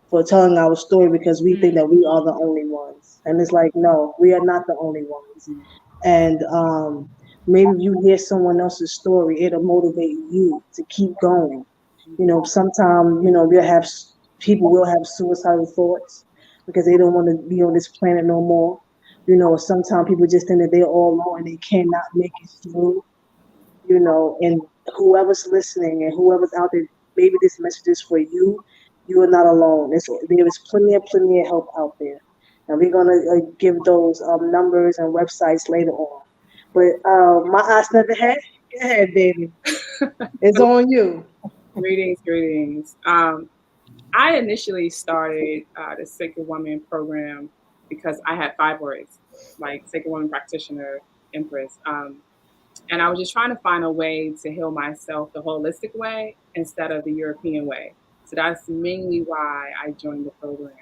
for telling our story because we think that we are the only ones. And it's like, no, we are not the only ones. And, maybe you hear someone else's story, it'll motivate you to keep going. Sometimes, people will have suicidal thoughts because they don't want to be on this planet no more. Sometimes people just think that they're all alone and they cannot make it through, and whoever's listening and whoever's out there, maybe this message is for you. You are not alone. There is plenty of help out there. And we're going to give those numbers and websites later on. But my eyes never had. Go ahead, baby. It's on you. Greetings. I initially started the Sacred Woman program because I had fibroids, like Sacred Woman Practitioner Empress. And I was just trying to find a way to heal myself the holistic way instead of the European way. So that's mainly why I joined the program.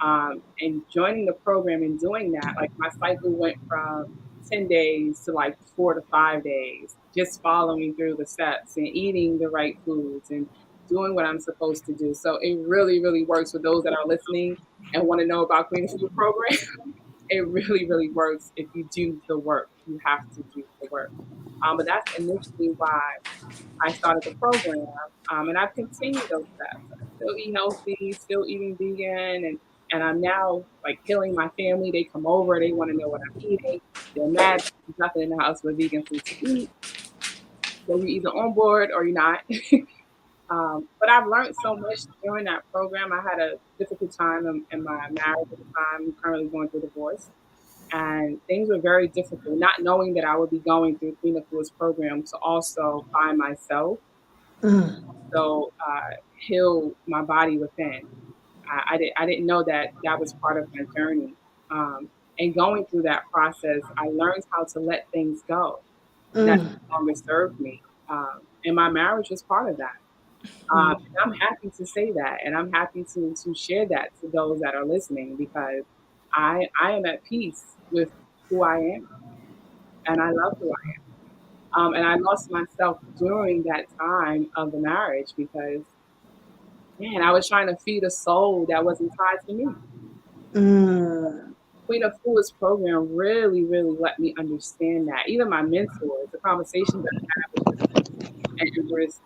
And joining the program and doing that, like my cycle went from 10 days to like 4 to 5 days, just following through the steps and eating the right foods and doing what I'm supposed to do. So it really, really works for those that are listening and want to know about Queen of Food program. It really, really works if you do the work. You have to do the work. But that's initially why I started the program. And I've continued those steps. I still eat healthy, still eating vegan, and I'm now like healing my family. They come over, they want to know what I'm eating. They're mad there's nothing in the house but vegan food to eat. So you're either on board or you're not. But I've learned so much during that program. I had a difficult time in my marriage at the time. I'm currently going through divorce. And things were very difficult, not knowing that I would be going through Queen of Foods program to also find myself, so heal my body within. I didn't know that was part of my journey. And going through that process, I learned how to let things go that no longer served me. And my marriage was part of that. And I'm happy to say that, and I'm happy to share that to those that are listening, because I am at peace with who I am, and I love who I am. And I lost myself during that time of the marriage because, man, I was trying to feed a soul that wasn't tied to me. Queen of Foods program really, really let me understand that. Even my mentors, the conversations that I had with and Empress,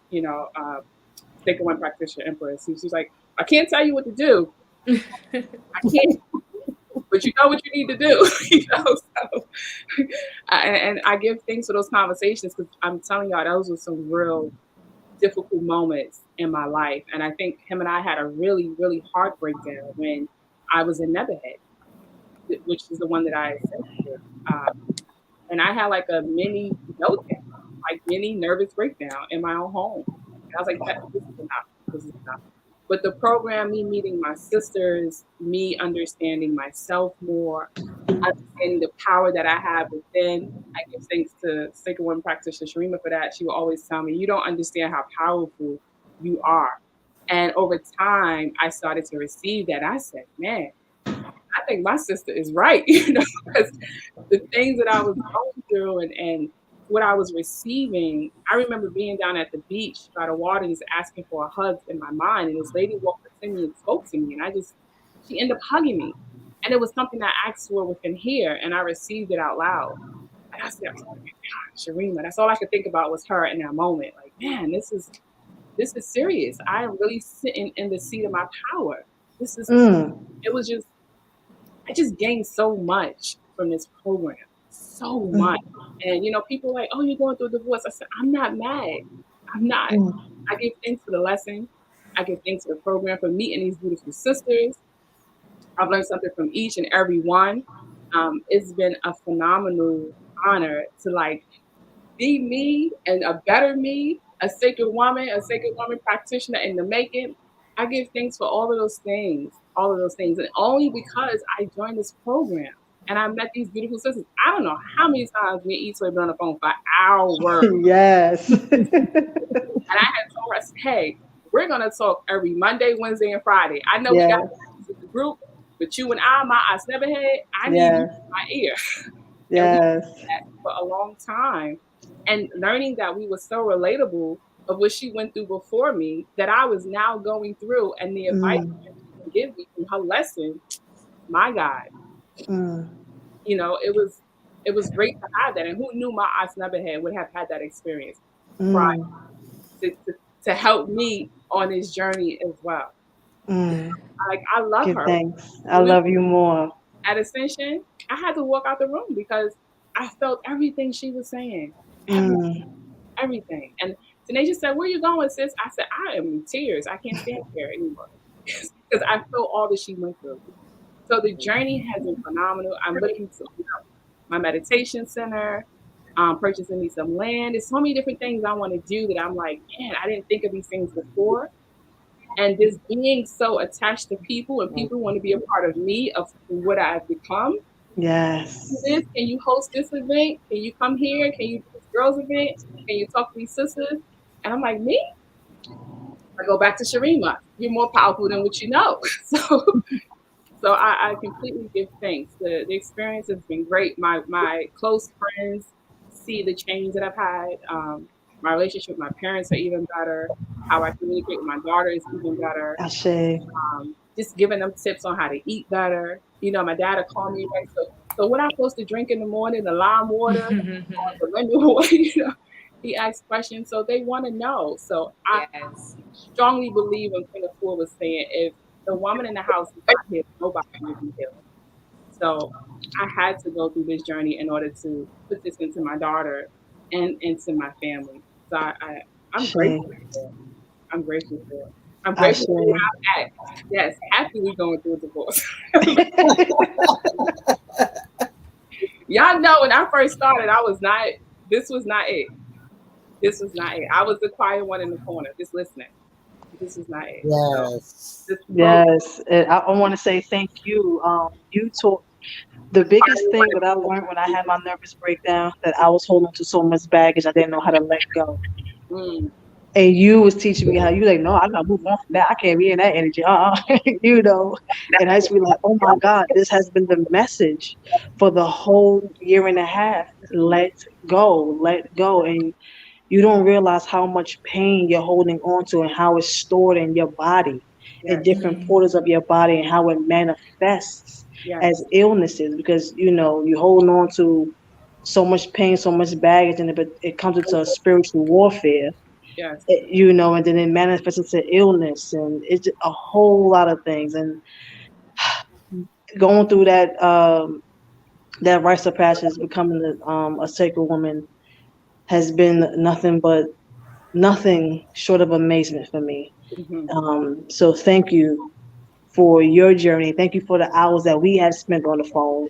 Sacred One Practitioner Empress, she's like, I can't tell you what to do. I can't. but you know what you need to do. So and I give thanks for those conversations because I'm telling y'all those were some real difficult moments in my life. And I think him and I had a really, really hard breakdown when I was in Neverhead, which is the one that I sent to. And I had like a mini meltdown, like mini nervous breakdown in my own home. And I was like, this is enough. This is enough. But the program, me meeting my sisters, me understanding myself more, understanding the power that I have within. I give thanks to Sacred Women practitioner Sharima for that. She will always tell me, you don't understand how powerful you are. And over time, I started to receive that. I said, man, I think my sister is right, because the things that I was going through and what I was receiving. I remember being down at the beach by the water, just asking for a hug in my mind. And this lady walked up to me and spoke to me. And she ended up hugging me. And it was something I asked for within here. And I received it out loud. And I said, oh my God, Sharima. That's all I could think about was her in that moment. Like, man, this is serious. I am really sitting in the seat of my power. It was just, I just gained so much from this program, so much. And people are like, oh, you're going through a divorce. I said, I'm not mad. I'm not. I give thanks for the lesson. I give thanks for the program, for meeting these beautiful sisters. I've learned something from each and every one. It's been a phenomenal honor to be me and a better me, a sacred woman practitioner in the making. I give thanks for all of those things, and only because I joined this program and I met these beautiful sisters. I don't know how many times me and Issa have been on the phone for hours. Yes. And I had told her, hey, we're gonna talk every Monday, Wednesday, and Friday. I know we got the group, but you and my eyes never had. I need you in my ear. Yes. And we did that for a long time, and learning that we were so relatable of what she went through before me, that I was now going through, and the advice that she can give me from her lesson, my God, it was great to have that. And who knew my aunt Neverhead would have had that experience prior to help me on this journey as well. I love Give her. thanks. I love you more. At Ascension, I had to walk out the room because I felt everything she was saying. Everything. And Tanisha said, where you going, sis? I said, I am in tears. I can't stand here anymore. Because I feel all that she went through. So the journey has been phenomenal. I'm looking to my meditation center, purchasing me some land. There's so many different things I want to do that I'm like, man, I didn't think of these things before. And just being so attached to people, and people want to be a part of me, of what I've become. Yes. Can you host this event? Can you come here? Can you do this girls event? Can you talk to these sisters? And I'm like, me? I go back to Sharima. You're more powerful than what you know. So I completely give thanks. The experience has been great. My close friends see the change that I've had. My relationship with my parents are even better. How I communicate with my daughter is even better. Ashe. Just giving them tips on how to eat better. My dad will call me, right? So what I'm supposed to drink in the morning, the lime water, or the lemon water, he asks questions. So they want to know. So I strongly believe when Queen Afua was saying, if the woman in the house is not here, nobody will be here. So I had to go through this journey in order to put this into my daughter and into my family. So I'm grateful for it. I'm grateful for it. I'm grateful for where I'm at. Yes, happy we going through a divorce. Y'all know when I first started, this was not it. This was not it. I was the quiet one in the corner, just listening. This is not it. Yes. So, Yes. And I want to say thank you. You taught the biggest thing that I learned when I had my nervous breakdown, that I was holding to so much baggage I didn't know how to let go. And you was teaching me how you like, no, I gotta move on from that. I can't be in that energy. And I just be like, oh my God, this has been the message for the whole year and a half. Let go, let go. And you don't realize how much pain you're holding on to and how it's stored in your body, in different portals of your body, and how it manifests as illnesses, because you're holding on to so much pain, so much baggage, and it comes into a spiritual warfare. And then it manifests into illness, and it's a whole lot of things. And going through that rites of passage, becoming a sacred woman, has been nothing short of amazement for me. Mhm. So thank you for your journey. Thank you for the hours that we have spent on the phone.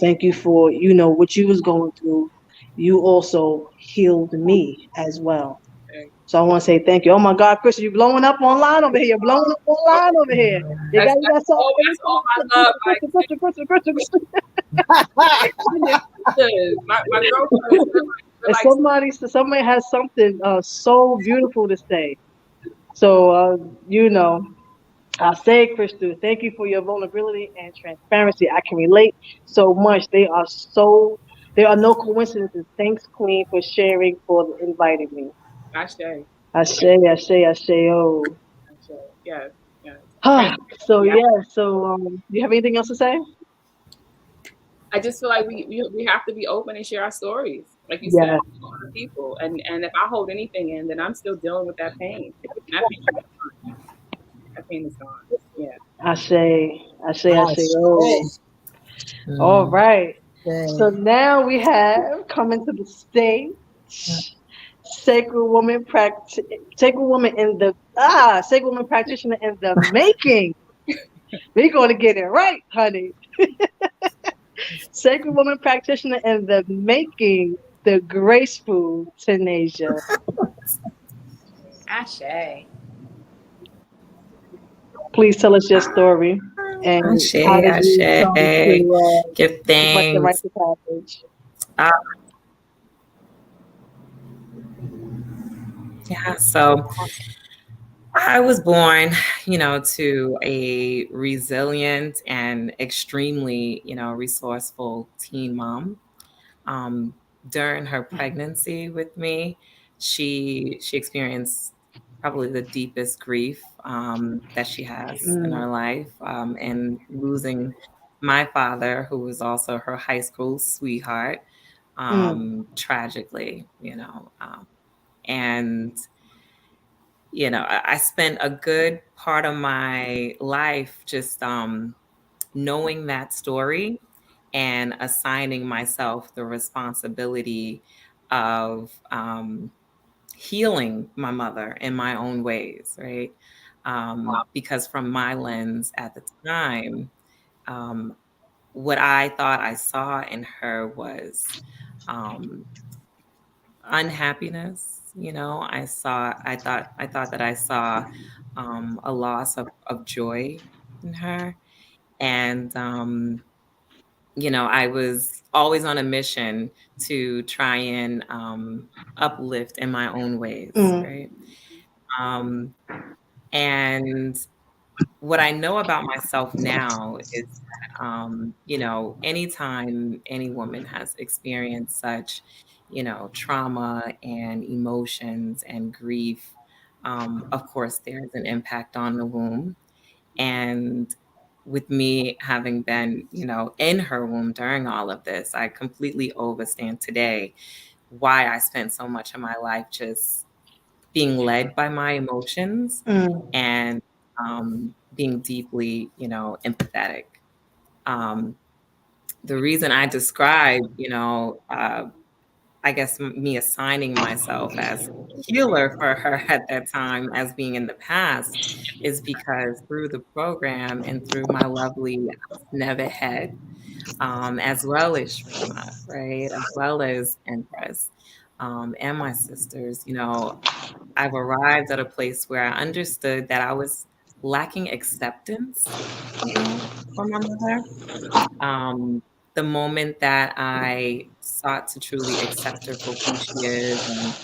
Thank you for what you was going through. You also healed me as well. Okay. So I want to say thank you. Oh my God, Chris, you blowing up online over here. You're blowing up online over here. You got something. That's all my love. Like, Christian. my girlfriend, they're And like, somebody has something so beautiful to say. So I'll say, Crystal, thank you for your vulnerability and transparency. I can relate so much. There are no coincidences. Thanks, Queen, for sharing, for inviting me. I say, I say, oh. yes, yes. So Transparency. yeah, do you have anything else to say? I just feel like we have to be open and share our stories, like you said, Yeah, to other people. And if I hold anything in, then I'm still dealing with that pain. And that pain is gone. Yeah. I I say, oh. say, All Mm. right. So say, now we have coming to the stage, sacred woman sacred woman in the sacred woman practitioner in the making. We're going to get it right, honey. Sacred woman practitioner in the making, the graceful Tanasia. Ashe. Please tell us your story and Ashe, how did you come Ashe. Give to write the thanks. passage? Uh, yeah, so I was born, to a resilient and extremely, resourceful teen mom. Um, During her pregnancy with me, she experienced probably the deepest grief that she has in Mm, her life, and losing my father, who was also her high school sweetheart, mm, tragically, and I spent a good part of my life just knowing that story and assigning myself the responsibility of healing my in my own ways, right? Because from my lens at the time, um, what I thought I saw in her was um, unhappiness. I thought that I saw a loss of joy in her, and I was always on a mission to try and uplift in my own ways, mm, right? Um, and what I know about myself now is that, anytime any woman has experienced such, trauma and emotions and grief, of course, there's an impact on the womb. And with me having been, in her womb during all of this, I completely understand today why I spent so much of my life just being led by my emotions mm, and being deeply, empathetic. Um, the reason I describe, I guess me assigning myself as healer for her at that time as being in the past is because through the program and through my lovely Never Head, as well as Shrima, right, as well as Empress, and my sisters, I've arrived at a place where I understood that I was lacking acceptance, for my mother. Um, the moment that I sought to truly accept her for who she is and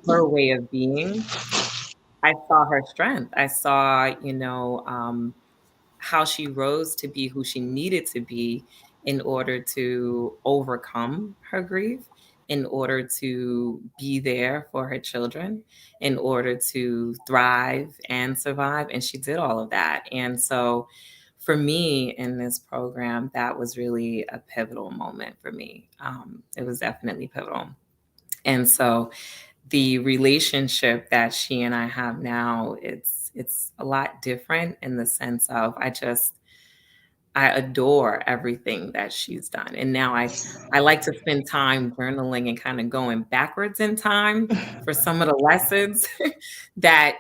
her way of being, I saw her strength. I saw, how she rose to be who she needed to be in order to overcome her grief, in order to be there for her children, in order to thrive and survive. And she did all of that. And so for me in this program, that was really a pivotal moment for me. It was definitely pivotal. And so the relationship that she and I have now, it's a lot different in the sense of I adore everything that she's done. And now I like to spend time journaling and kind of going backwards in time for some of the lessons that,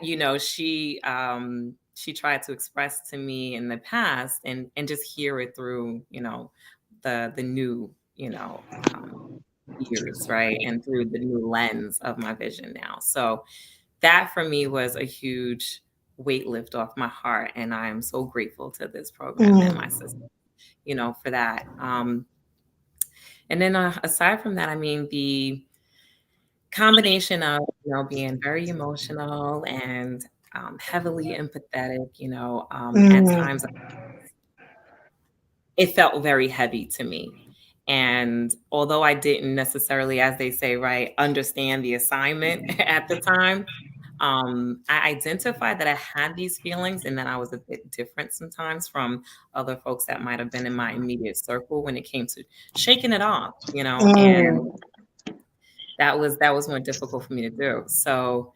she tried to express to me in the past, and just hear it through, the new, years, right? And through the new lens of my vision now. So that for me was a huge weight lift off my heart. And I'm so grateful to this program and my Mm. sister, for that. And then aside from that, I mean, the combination of, being very emotional and heavily empathetic, at Mm. times it felt very heavy to me. And although I didn't necessarily, as they say, right, understand the assignment at the time, I identified that I had these feelings and that I was a bit different sometimes from other folks that might have been in my immediate circle when it came to shaking it off, and Mm. that was more difficult for me to do. So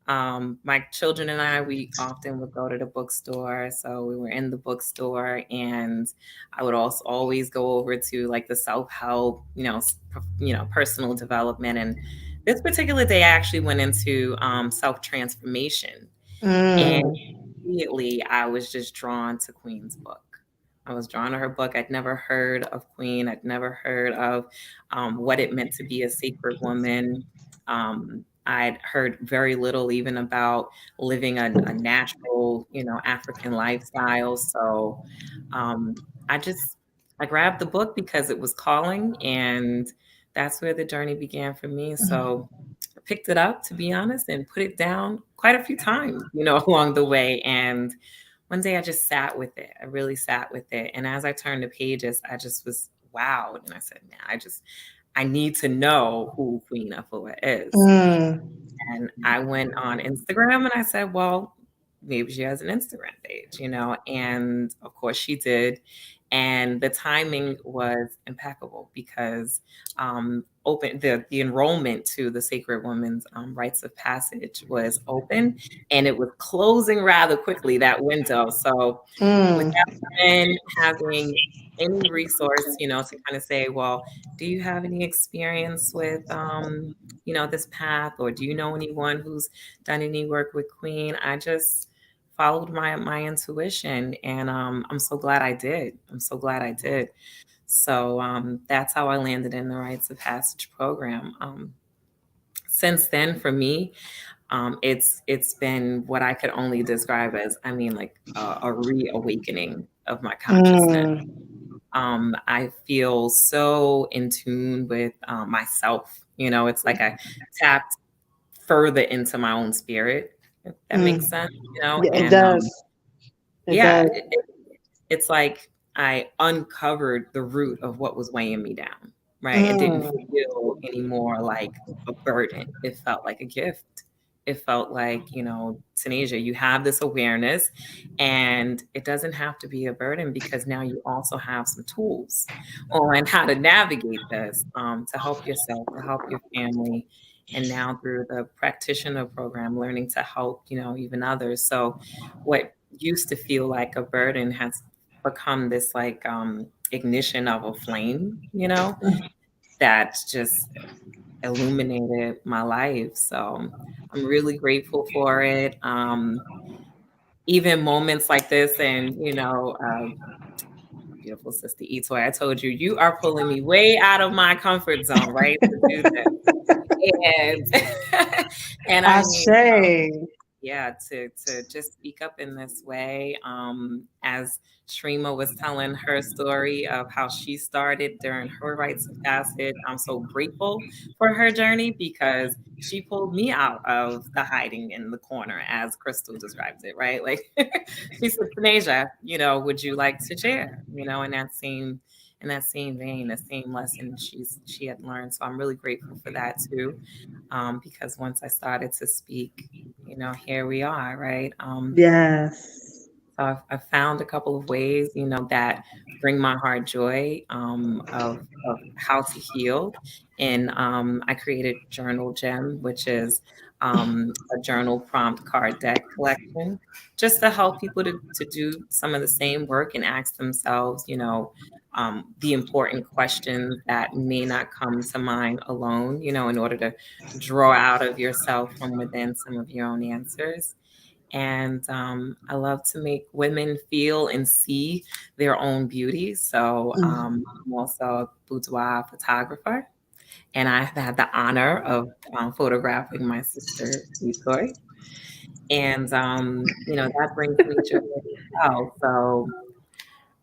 my children and I, we often would go to the bookstore. So we were in the bookstore, and I would also always go over to like the self-help, personal development. And this particular day, I actually went into self-transformation. And Mm. immediately I was just drawn to Queen's book. I was drawn to her book. I'd never heard of Queen. I'd never heard of what it meant to be a sacred woman. I'd heard very little even about living a natural, African lifestyle. So um, I just, I grabbed the book because it was calling, and that's where the journey began for me. So I picked it up, to be honest, and put it down quite a few times, along the way. And one day I just sat with it. I really sat with it. And as I turned the pages, I just was wowed. And I said, man, I need to know who Queen Afua is. Mm. And I went on Instagram and I said, well, maybe she has an Instagram page, and of course she did. And the timing was impeccable because the enrollment to the Sacred Women's Rites of Passage was open, and it was closing rather quickly, that window. So Mm. without even having any resource, to kind of say, well, do you have any experience with, this path, or do you know anyone who's done any work with Queen? I just followed my intuition, and I'm so glad I did. I'm so glad I did. So that's how I landed in the Rites of Passage program. Since then, for me, it's been what I could only describe as, I mean, like a reawakening of my consciousness. Mm. I feel so in tune with myself. It's like I tapped further into my own spirit, if that makes Mm. sense, Yeah, it and does. It yeah, does. it's like I uncovered the root of what was weighing me down, right? It didn't Mm. feel anymore like a burden. It felt like a gift. It felt like, Tanisha, you have this awareness, and it doesn't have to be a burden because now you also have some tools on how to navigate this, to help yourself, to help your family. And now through the practitioner program, learning to help, even others. So what used to feel like a burden has become this like ignition of a flame, that's just illuminated my life. So I'm really grateful for it. Even moments like this, and beautiful sister Etoy, I told you, you are pulling me way out of my comfort zone, right? To do this. And and I I mean, say. yeah, to just speak up in this way, as Shrima was telling her story of how she started during her rites of passage. I'm so grateful for her journey because she pulled me out of the hiding in the corner, as Crystal describes it, right? Like she said, Tanasia, would you like to share, in that same vein, the same lesson she had learned. So I'm really grateful for that too. Because once I started to speak, here we are, right? Yes. So I've found a couple of ways, that bring my heart joy, of how to heal. And I created Journal Gem, which is a journal prompt card deck collection, just to help people to do some of the same work and ask themselves, the important questions that may not come to mind alone, in order to draw out of yourself from within some of your own answers. And I love to make women feel and see their own beauty. So I'm also a boudoir photographer, and I've had the honor of photographing my sister, Etoy. And that brings me joy as well. So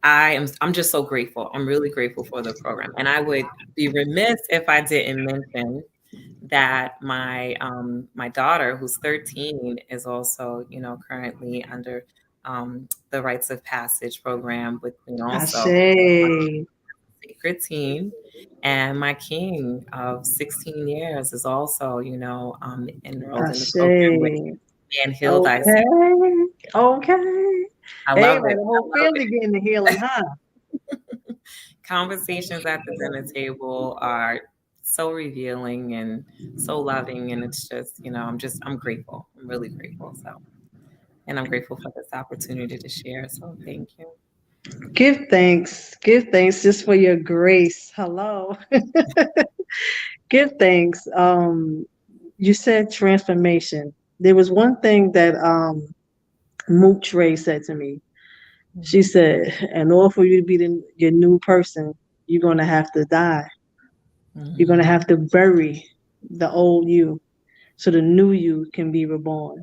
I'm just so grateful. I'm really grateful for the program. And I would be remiss if I didn't mention that my daughter, who's 13, is also, currently under the Rites of Passage program with me also, Ashe. Sacred Teen. And my king of 16 years is also, enrolled in the program with Ashe. and healed. Okay. Okay. I Hey, love like it. the I whole love family getting the healing, huh? it. Conversations at the dinner table are so revealing and so loving. And it's just, I'm grateful. I'm really grateful. So, and I'm grateful for this opportunity to share. So thank you. Give thanks. Give thanks just for your grace. Hello. Give thanks. You said transformation. There was one thing that Mook Trey said to me. She said, in order for you to be your new person, you're gonna have to die. You're gonna have to bury the old you so the new you can be reborn.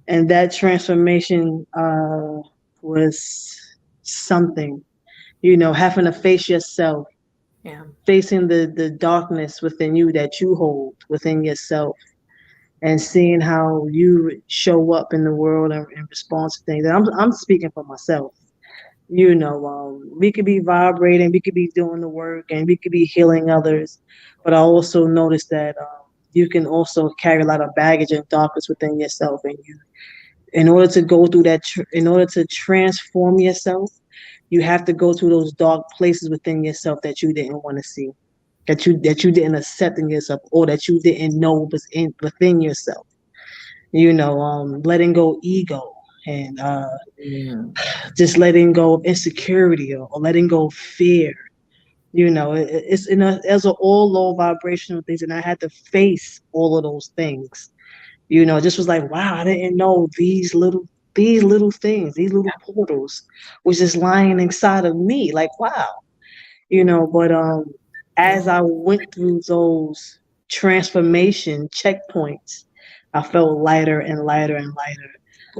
And that transformation was something, having to face yourself, Yeah. facing the darkness within you that you hold within yourself, and seeing how you show up in the world and respond to things. And I'm speaking for myself. We could be vibrating, we could be doing the work, and we could be healing others. But I also noticed that you can also carry a lot of baggage and darkness within yourself, and in order to go through that, in order to transform yourself, you have to go through those dark places within yourself that you didn't want to see, that you didn't accept in yourself, or that you didn't know was within yourself. Letting go ego, and just letting go of insecurity, or letting go of fear. It's as an all low vibrational things, and I had to face all of those things. Just was like, wow, I didn't know these little things, these little portals was just lying inside of me. Like, wow. But as I went through those transformation checkpoints, I felt lighter and lighter and lighter.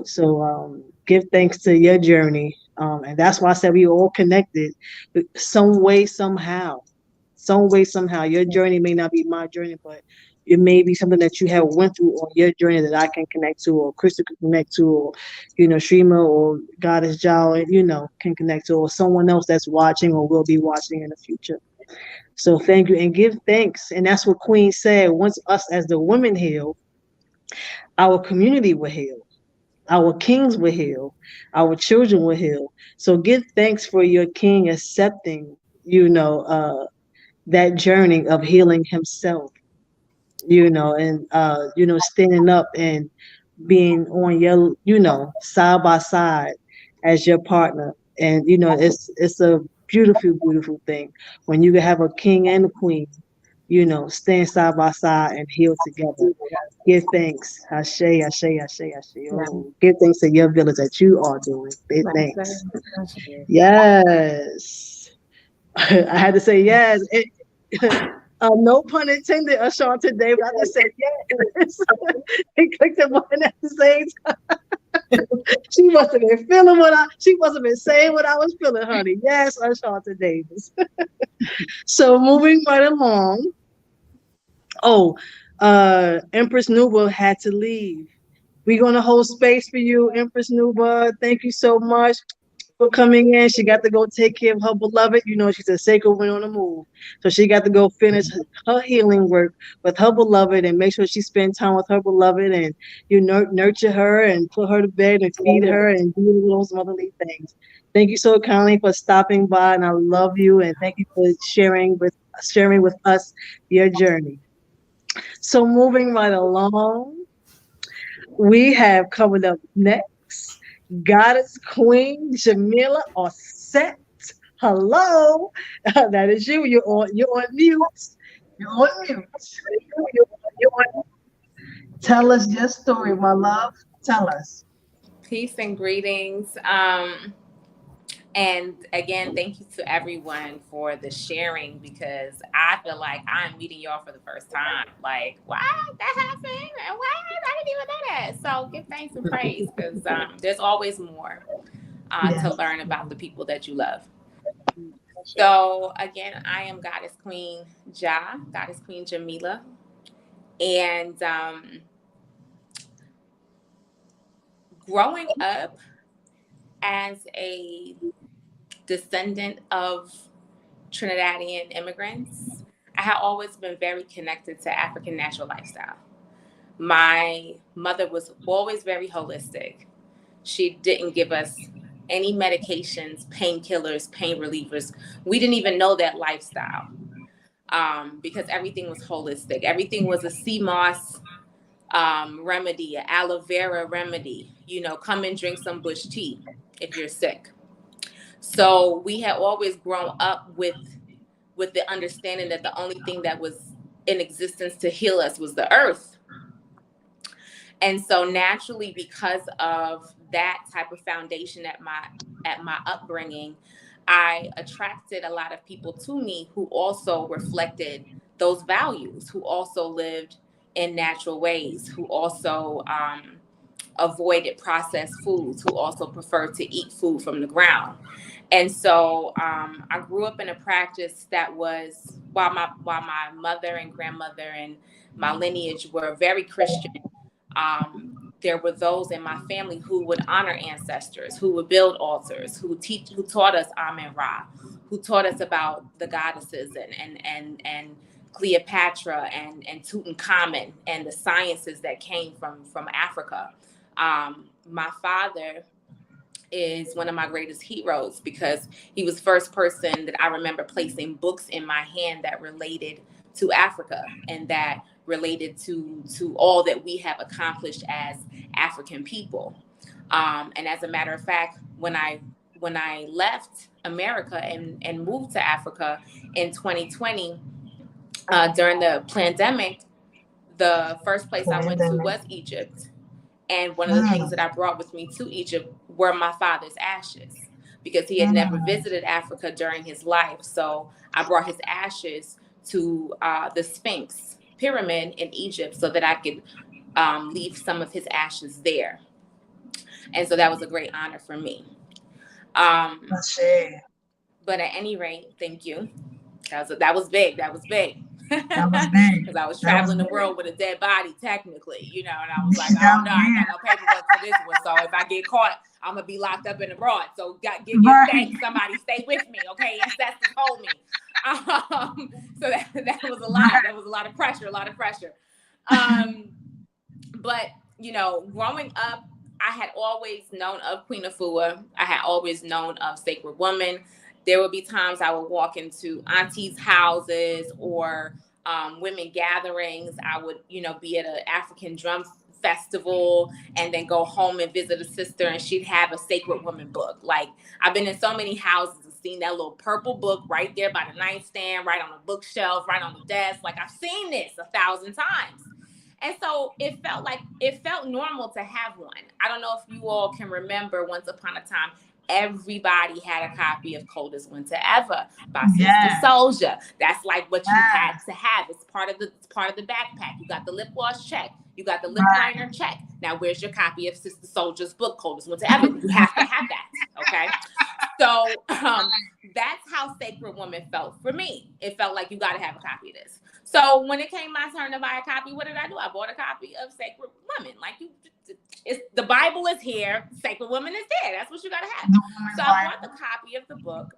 So give thanks to your journey. And that's why I said we all connected some way, somehow. Some way, somehow. Your journey may not be my journey, but it may be something that you have went through on your journey that I can connect to, or Crystal can connect to, or Shrima or Goddess Jao, can connect to, or someone else that's watching or will be watching in the future. So thank you, and give thanks. And that's what Queen said. Once us as the women heal, our community will heal. Our kings will heal. Our children will heal. So give thanks for your king accepting, that journey of healing himself, and standing up and being on your, side by side as your partner. And it's a beautiful, beautiful thing when you can have a king and a queen, stand side by side and heal together. Give thanks. Ashe, ashe, ashe, ashe. Oh, give thanks to your village that you are doing. Give thanks. Yes. I had to say yes. No pun intended, Ashanti today, but I just said yes. He clicked the button at the same time. She must have been feeling she must have been saying what I was feeling, honey. Yes, Ashanti Davis. So moving right along. Oh, Empress Nuba had to leave. We're gonna hold space for you, Empress Nuba. Thank you so much for coming in. She got to go take care of her beloved. She's a sacred woman on the move. So she got to go finish her healing work with her beloved and make sure she spends time with her beloved, and you nurture her and put her to bed and feed her and do those motherly things. Thank you so kindly for stopping by, and I love you, and thank you for sharing with us your journey. So moving right along, we have coming up next, Goddess Queen Jamila or set. Hello, that is you. You're on mute. You're on mute. You're on. Tell us your story, my love. Tell us. Peace and greetings. And again, thank you to everyone for the sharing, because I feel like I'm meeting y'all for the first time. Like, wow, that happened, and what? I didn't even know that. So give thanks and praise, because there's always more to Yes. learn about the people that you love. So again, I am Goddess Queen Goddess Queen Jamila, and growing up as a descendant of Trinidadian immigrants, I had always been very connected to African natural lifestyle. My mother was always very holistic. She didn't give us any medications, painkillers, pain relievers. We didn't even know that lifestyle, because everything was holistic. Everything was a sea moss remedy, an aloe vera remedy. Come and drink some bush tea if you're sick. So we had always grown up with the understanding that the only thing that was in existence to heal us was the earth. And so naturally, because of that type of foundation at my upbringing, I attracted a lot of people to me who also reflected those values, who also lived in natural ways, who also avoided processed foods, who also preferred to eat food from the ground. And so I grew up in a practice that was, while my mother and grandmother and my lineage were very Christian, there were those in my family who would honor ancestors, who would build altars, who taught us Amen Ra, who taught us about the goddesses and Cleopatra and Tutankhamun and the sciences that came from Africa. My father is one of my greatest heroes, because he was the first person that I remember placing books in my hand that related to Africa and that related to all that we have accomplished as African people. And as a matter of fact, when I left America and moved to Africa in 2020, during the pandemic, the first place I went to was Egypt. And one of the things that I brought with me to Egypt were my father's ashes, because he had never visited Africa during his life. So I brought his ashes to the Sphinx pyramid in Egypt so that I could leave some of his ashes there. And so that was a great honor for me. But at any rate, thank you. That was big. That was big. Because I was traveling the world with a dead body, technically, and I was like, I don't know, I ain't got no paperwork for this one. So if I get caught, I'm gonna be locked up in the broad. So give thanks, somebody stay with me, okay? Ancestors hold me. So that was a lot. That was a lot of pressure. But growing up, I had always known of Queen Afua. I had always known of Sacred Woman. There would be times I would walk into aunties' houses or women gatherings. I would, be at an African drum festival and then go home and visit a sister, and she'd have a Sacred Woman book. Like, I've been in so many houses and seen that little purple book right there by the nightstand, right on the bookshelf, right on the desk. Like, I've seen this 1,000 times. And so it felt normal to have one. I don't know if you all can remember, once upon a time, everybody had a copy of Coldest Winter Ever by Sister Soldier. That's like what you had to have. It's part of the backpack. You got the lip gloss, check. You got the lip liner, check. Now where's your copy of Sister Soldier's book, Coldest Winter Ever? You have to have that. Okay. So that's how Sacred Woman felt for me. It felt like you got to have a copy of this. So when it came my turn to buy a copy, what did I do? I bought a copy of Sacred Woman. Like, the Bible is here, Sacred Woman is there. That's what you got to have. So I bought the copy of the book,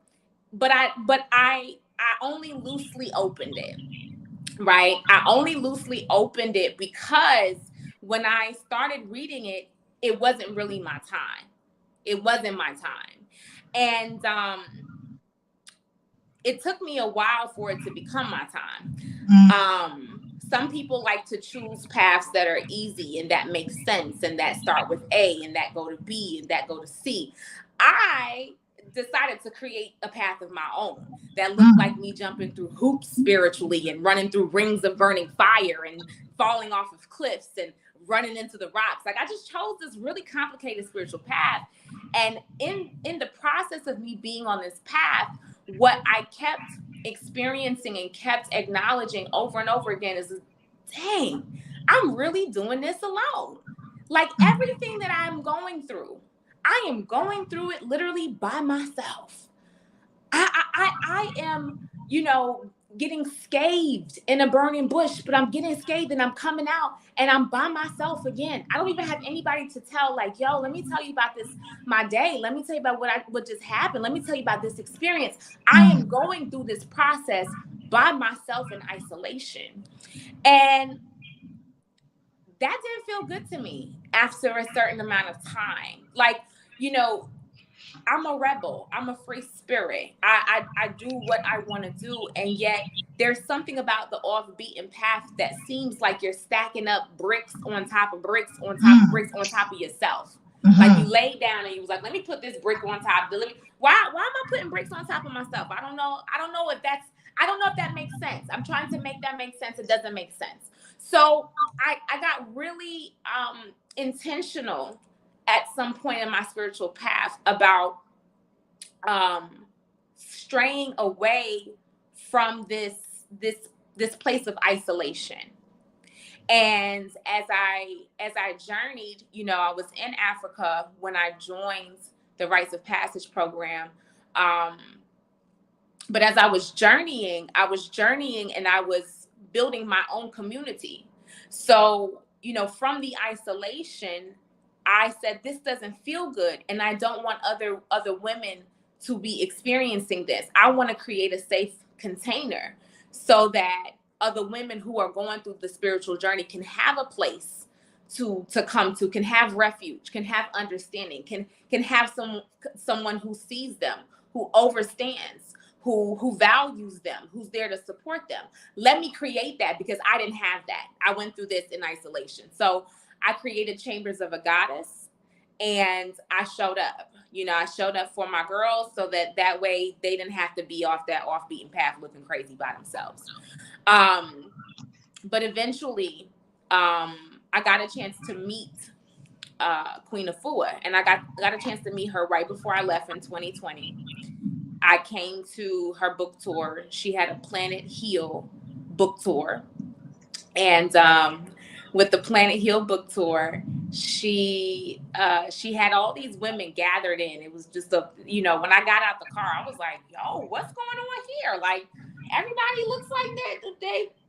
but I only loosely opened it. Right? I only loosely opened it because when I started reading it, it wasn't really my time. It wasn't my time. And it took me a while for it to become my time. some people like to choose paths that are easy and that make sense and that start with A and that go to B and that go to C. I decided to create a path of my own that looked like me jumping through hoops spiritually and running through rings of burning fire and falling off of cliffs and running into the rocks. Like, I just chose this really complicated spiritual path. And in the process of me being on this path, what I kept experiencing and kept acknowledging over and over again is, dang, I'm really doing this alone. Like, everything that I'm going through, I am going through it literally by myself. I am, you know, getting scathed in a burning bush, but I'm getting scathed and I'm coming out and I'm by myself again. I don't even have anybody to tell, like, yo, let me tell you about this, my day. Let me tell you about what just happened. Let me tell you about this experience. I am going through this process by myself in isolation. And that didn't feel good to me after a certain amount of time. Like, you know, I'm a rebel. I'm a free spirit. I do what I want to do. And yet there's something about the off-beaten path that seems like you're stacking up bricks on top of bricks on top of bricks on top of yourself. Like, you laid down and you was like, let me put this brick on top. Why am I putting bricks on top of myself? I don't know if that makes sense. I'm trying to make that make sense. It doesn't make sense. So I got really intentional at some point in my spiritual path about straying away from this place of isolation. And as I journeyed, you know, I was in Africa when I joined the Rites of Passage program. But as I was journeying and I was building my own community. So, you know, from the isolation, I said, this doesn't feel good. And I don't want other women to be experiencing this. I want to create a safe container so that other women who are going through the spiritual journey can have a place to come to, can have refuge, can have understanding, can have someone who sees them, who understands, who values them, who's there to support them. Let me create that, because I didn't have that. I went through this in isolation. So I created Chambers of a Goddess, and I showed up. You know, I showed up for my girls so that way they didn't have to be off that off-beaten path looking crazy by themselves. But eventually, I got a chance to meet Queen Afua, and I got a chance to meet her right before I left in 2020. I came to her book tour. She had a Planet Heal book tour. And with the Planet Heal book tour, she had all these women gathered in. It was just when I got out the car, I was like, yo, what's going on here? Like, everybody looks like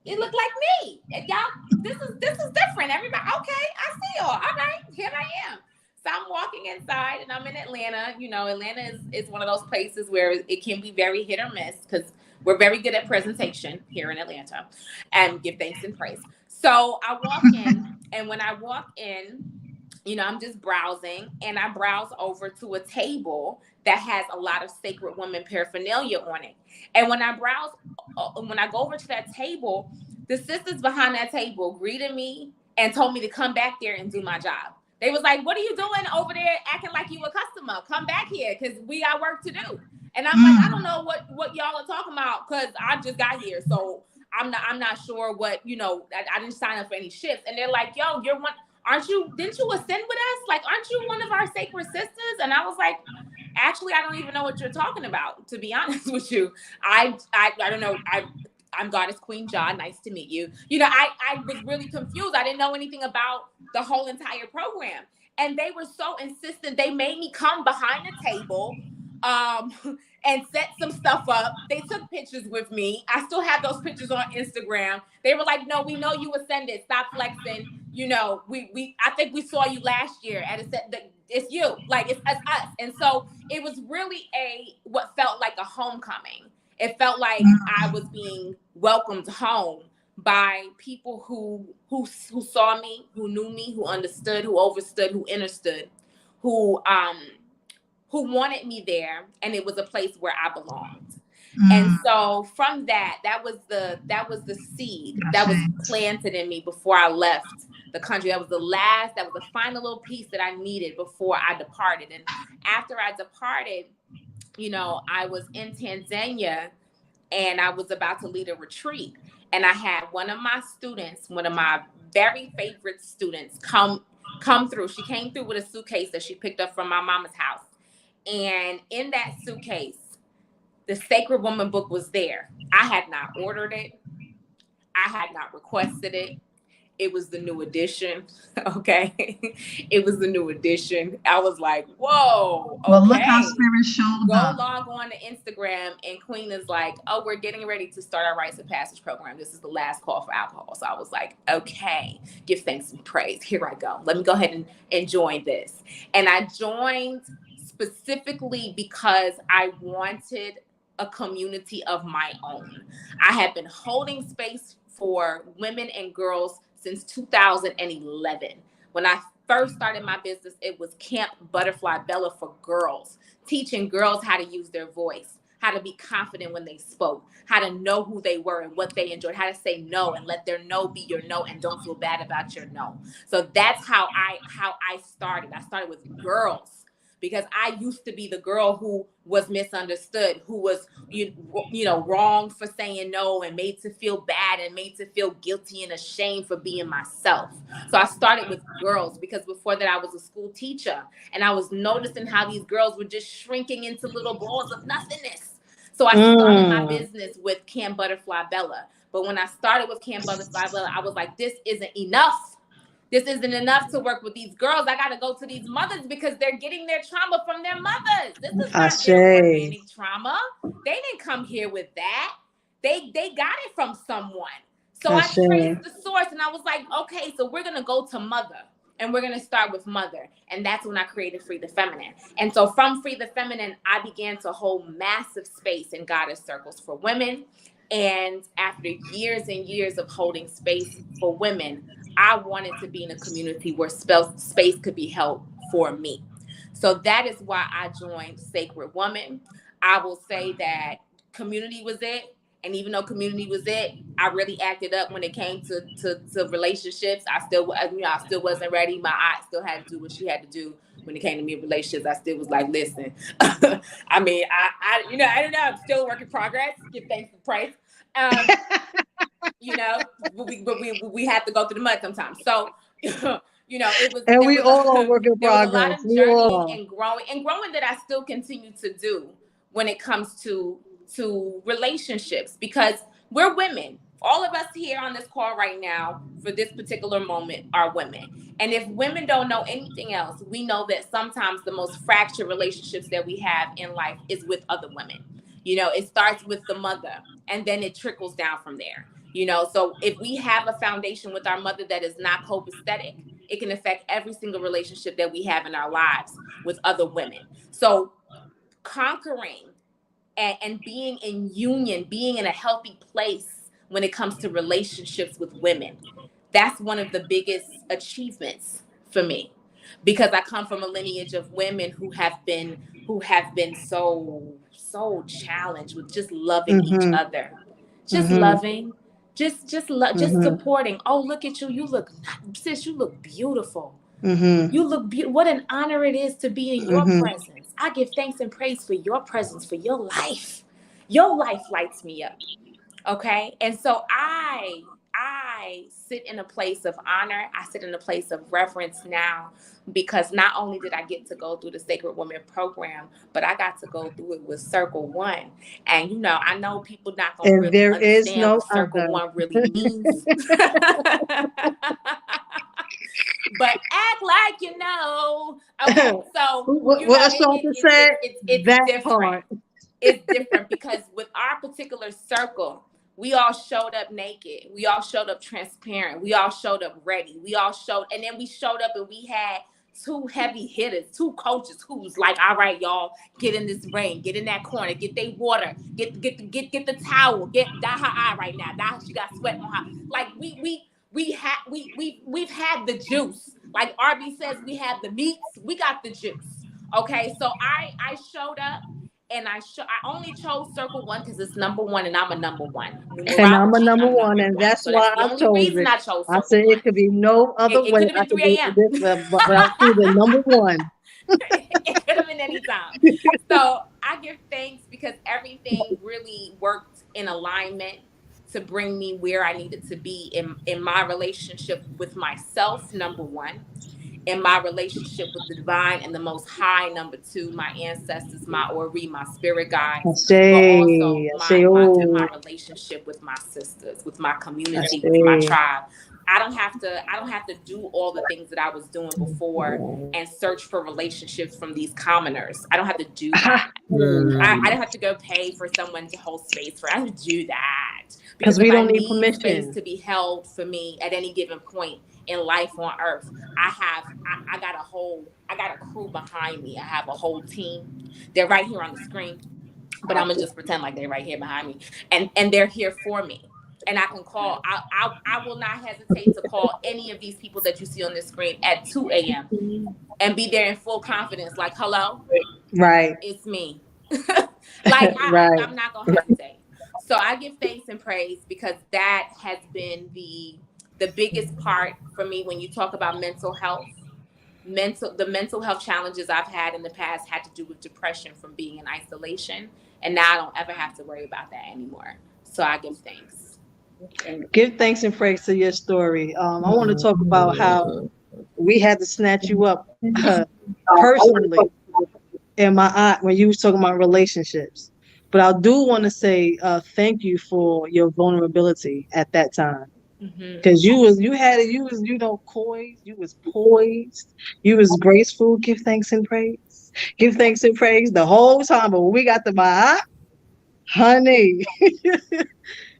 it looked like me. And y'all, this is different. Everybody, okay, I see y'all. All right, here I am. So I'm walking inside and I'm in Atlanta. You know, Atlanta is one of those places where it can be very hit or miss, because we're very good at presentation here in Atlanta and give thanks and praise. So I walk in, and when I walk in, you know, I'm just browsing, and I browse over to a table that has a lot of sacred woman paraphernalia on it. And when I go over to that table, the sisters behind that table greeted me and told me to come back there and do my job. They was like, what are you doing over there acting like you a customer? Come back here, because we got work to do. And I'm like, I don't know what y'all are talking about, because I just got here. So I'm not sure what, you know, I didn't sign up for any shifts. And they're like, yo, you're one, didn't you ascend with us? Like, aren't you one of our sacred sisters? And I was like, actually, I don't even know what you're talking about, to be honest with you. I don't know. I'm Goddess Queen Jah. Nice to meet you. You know, I was really confused. I didn't know anything about the whole entire program. And they were so insistent. They made me come behind the table and set some stuff up. They took pictures with me. I still have those pictures on Instagram. They were like, no, we know you ascended. Stop flexing. You know, I think we saw you last year at it's you. Like, it's us. And so it was really what felt like a homecoming. It felt like I was being welcomed home by people who saw me, who knew me, who understood, who overstood, who understood, who wanted me there, and it was a place where I belonged. And so from that was the seed that was planted in me before I left the country. That was the final little piece that I needed before I departed. And after I departed, I was in Tanzania and I was about to lead a retreat. And I had one of my very favorite students come through. She came through with a suitcase that she picked up from my mama's house. And in that suitcase, the Sacred Woman book was there. I had not ordered it. I had not requested it. It was the new edition. Okay. It was the new edition. I was like, whoa. Okay. Well, look how spirit showed up. Go log on to Instagram, and Queen is like, oh, we're getting ready to start our Rites of Passage program. This is the last call for alcohol. So I was like, okay, give thanks and praise. Here I go. Let me go ahead and join this. And I joined specifically because I wanted a community of my own. I had been holding space for women and girls since 2011. When I first started my business, it was Camp Butterfly Bella for girls, teaching girls how to use their voice, how to be confident when they spoke, how to know who they were and what they enjoyed, how to say no and let their no be your no and don't feel bad about your no. So that's how I started. I started with girls, because I used to be the girl who was misunderstood, who was, wrong for saying no and made to feel bad and made to feel guilty and ashamed for being myself. So I started with girls, because before that I was a school teacher, and I was noticing how these girls were just shrinking into little balls of nothingness. So I started my business with Camp Butterfly Bella. But when I started with Camp Butterfly Bella, I was like, this isn't enough. This isn't enough to work with these girls. I got to go to these mothers, because they're getting their trauma from their mothers. This is not their organic trauma. They didn't come here with that. They got it from someone. So I traced the source, and I was like, okay, so we're going to go to mother, and we're going to start with mother. And that's when I created Free the Feminine. And so from Free the Feminine, I began to hold massive space in goddess circles for women. And after years and years of holding space for women, I wanted to be in a community where space could be held for me. So that is why I joined Sacred Woman. I will say that community was it. And even though community was it, I really acted up when it came to relationships. I still wasn't ready. My aunt still had to do what she had to do when it came to me in relationships. I still was like, listen, I mean, I don't know. I'm still a work in progress. Give thanks and praise. We have to go through the mud sometimes. So, it was. And we all work in progress. There was a lot of journeying and growing that I still continue to do when it comes to relationships, because we're women. All of us here on this call right now for this particular moment are women. And if women don't know anything else, we know that sometimes the most fractured relationships that we have in life is with other women. It starts with the mother, and then it trickles down from there. So if we have a foundation with our mother that is not copacetic, it can affect every single relationship that we have in our lives with other women. So conquering and being in union, being in a healthy place when it comes to relationships with women, that's one of the biggest achievements for me, because I come from a lineage of women who have been so challenged with just loving each other, just loving, just supporting. Oh, look at you! You look, sis, you look beautiful. You look beautiful. What an honor it is to be in your presence. I give thanks and praise for your presence, for your life. Your life lights me up. Okay. And so I sit in a place of honor. I sit in a place of reverence now, because not only did I get to go through the Sacred Woman program, but I got to go through it with Circle One. And, I know people not going to really understand what Circle One really means. But act like you know. Okay, so what Ashanti said, it's different. Part. It's different because with our particular circle, we all showed up naked. We all showed up transparent. We all showed up ready. And then we showed up and we had two heavy hitters, two coaches who was like, all right, y'all, get in this ring, get in that corner, get their water, get the towel, get that her eye right now. That she got sweat on her. Like we've had the juice. Like RB says, we have the meats, we got the juice. Okay, so I showed up, and I only chose circle one because it's number one, and I'm a number one. And I'm a Numerology, number I'm one, number and one. that's So that's why the I only chose reason it. I chose I circle said it one. could be no other It way. could have I been could 3 go a.m. with this, but I choose the number one. It could have been any time. So I give thanks because everything really worked in alignment to bring me where I needed to be in my relationship with myself, number one, in my relationship with the divine and the most high, number two, my ancestors, my Ori, my spirit I guides, but also say, my oh, relationship with my sisters, with my I community, with my say, tribe. I don't have to do all the things that I was doing before and search for relationships from these commoners. I don't have to do that. I don't have to go pay for someone to hold space for. I don't have to do that because because if we I don't need need space permission. to be held for me at any given point in life on earth, I got a crew behind me. I have a whole team. They're right here on the screen, but I'm gonna just pretend like they're right here behind me, and they're here for me. And I can call. I will not hesitate to call any of these people that you see on this screen at 2 a.m. and be there in full confidence, like, hello, Right, it's me. Like right. I'm not gonna hesitate. So I give thanks and praise because that has been the biggest part for me when you talk about mental health. The mental health challenges I've had in the past had to do with depression from being in isolation, and now I don't ever have to worry about that anymore. So I give thanks. Give thanks and praise to your story. I want to talk about how we had to snatch you up personally in my eye when you was talking about relationships. But I do want to say thank you for your vulnerability at that time. Because you was poised, you was poised, you was graceful. Give thanks and praise. Give thanks and praise the whole time. But when we got to my eye, honey,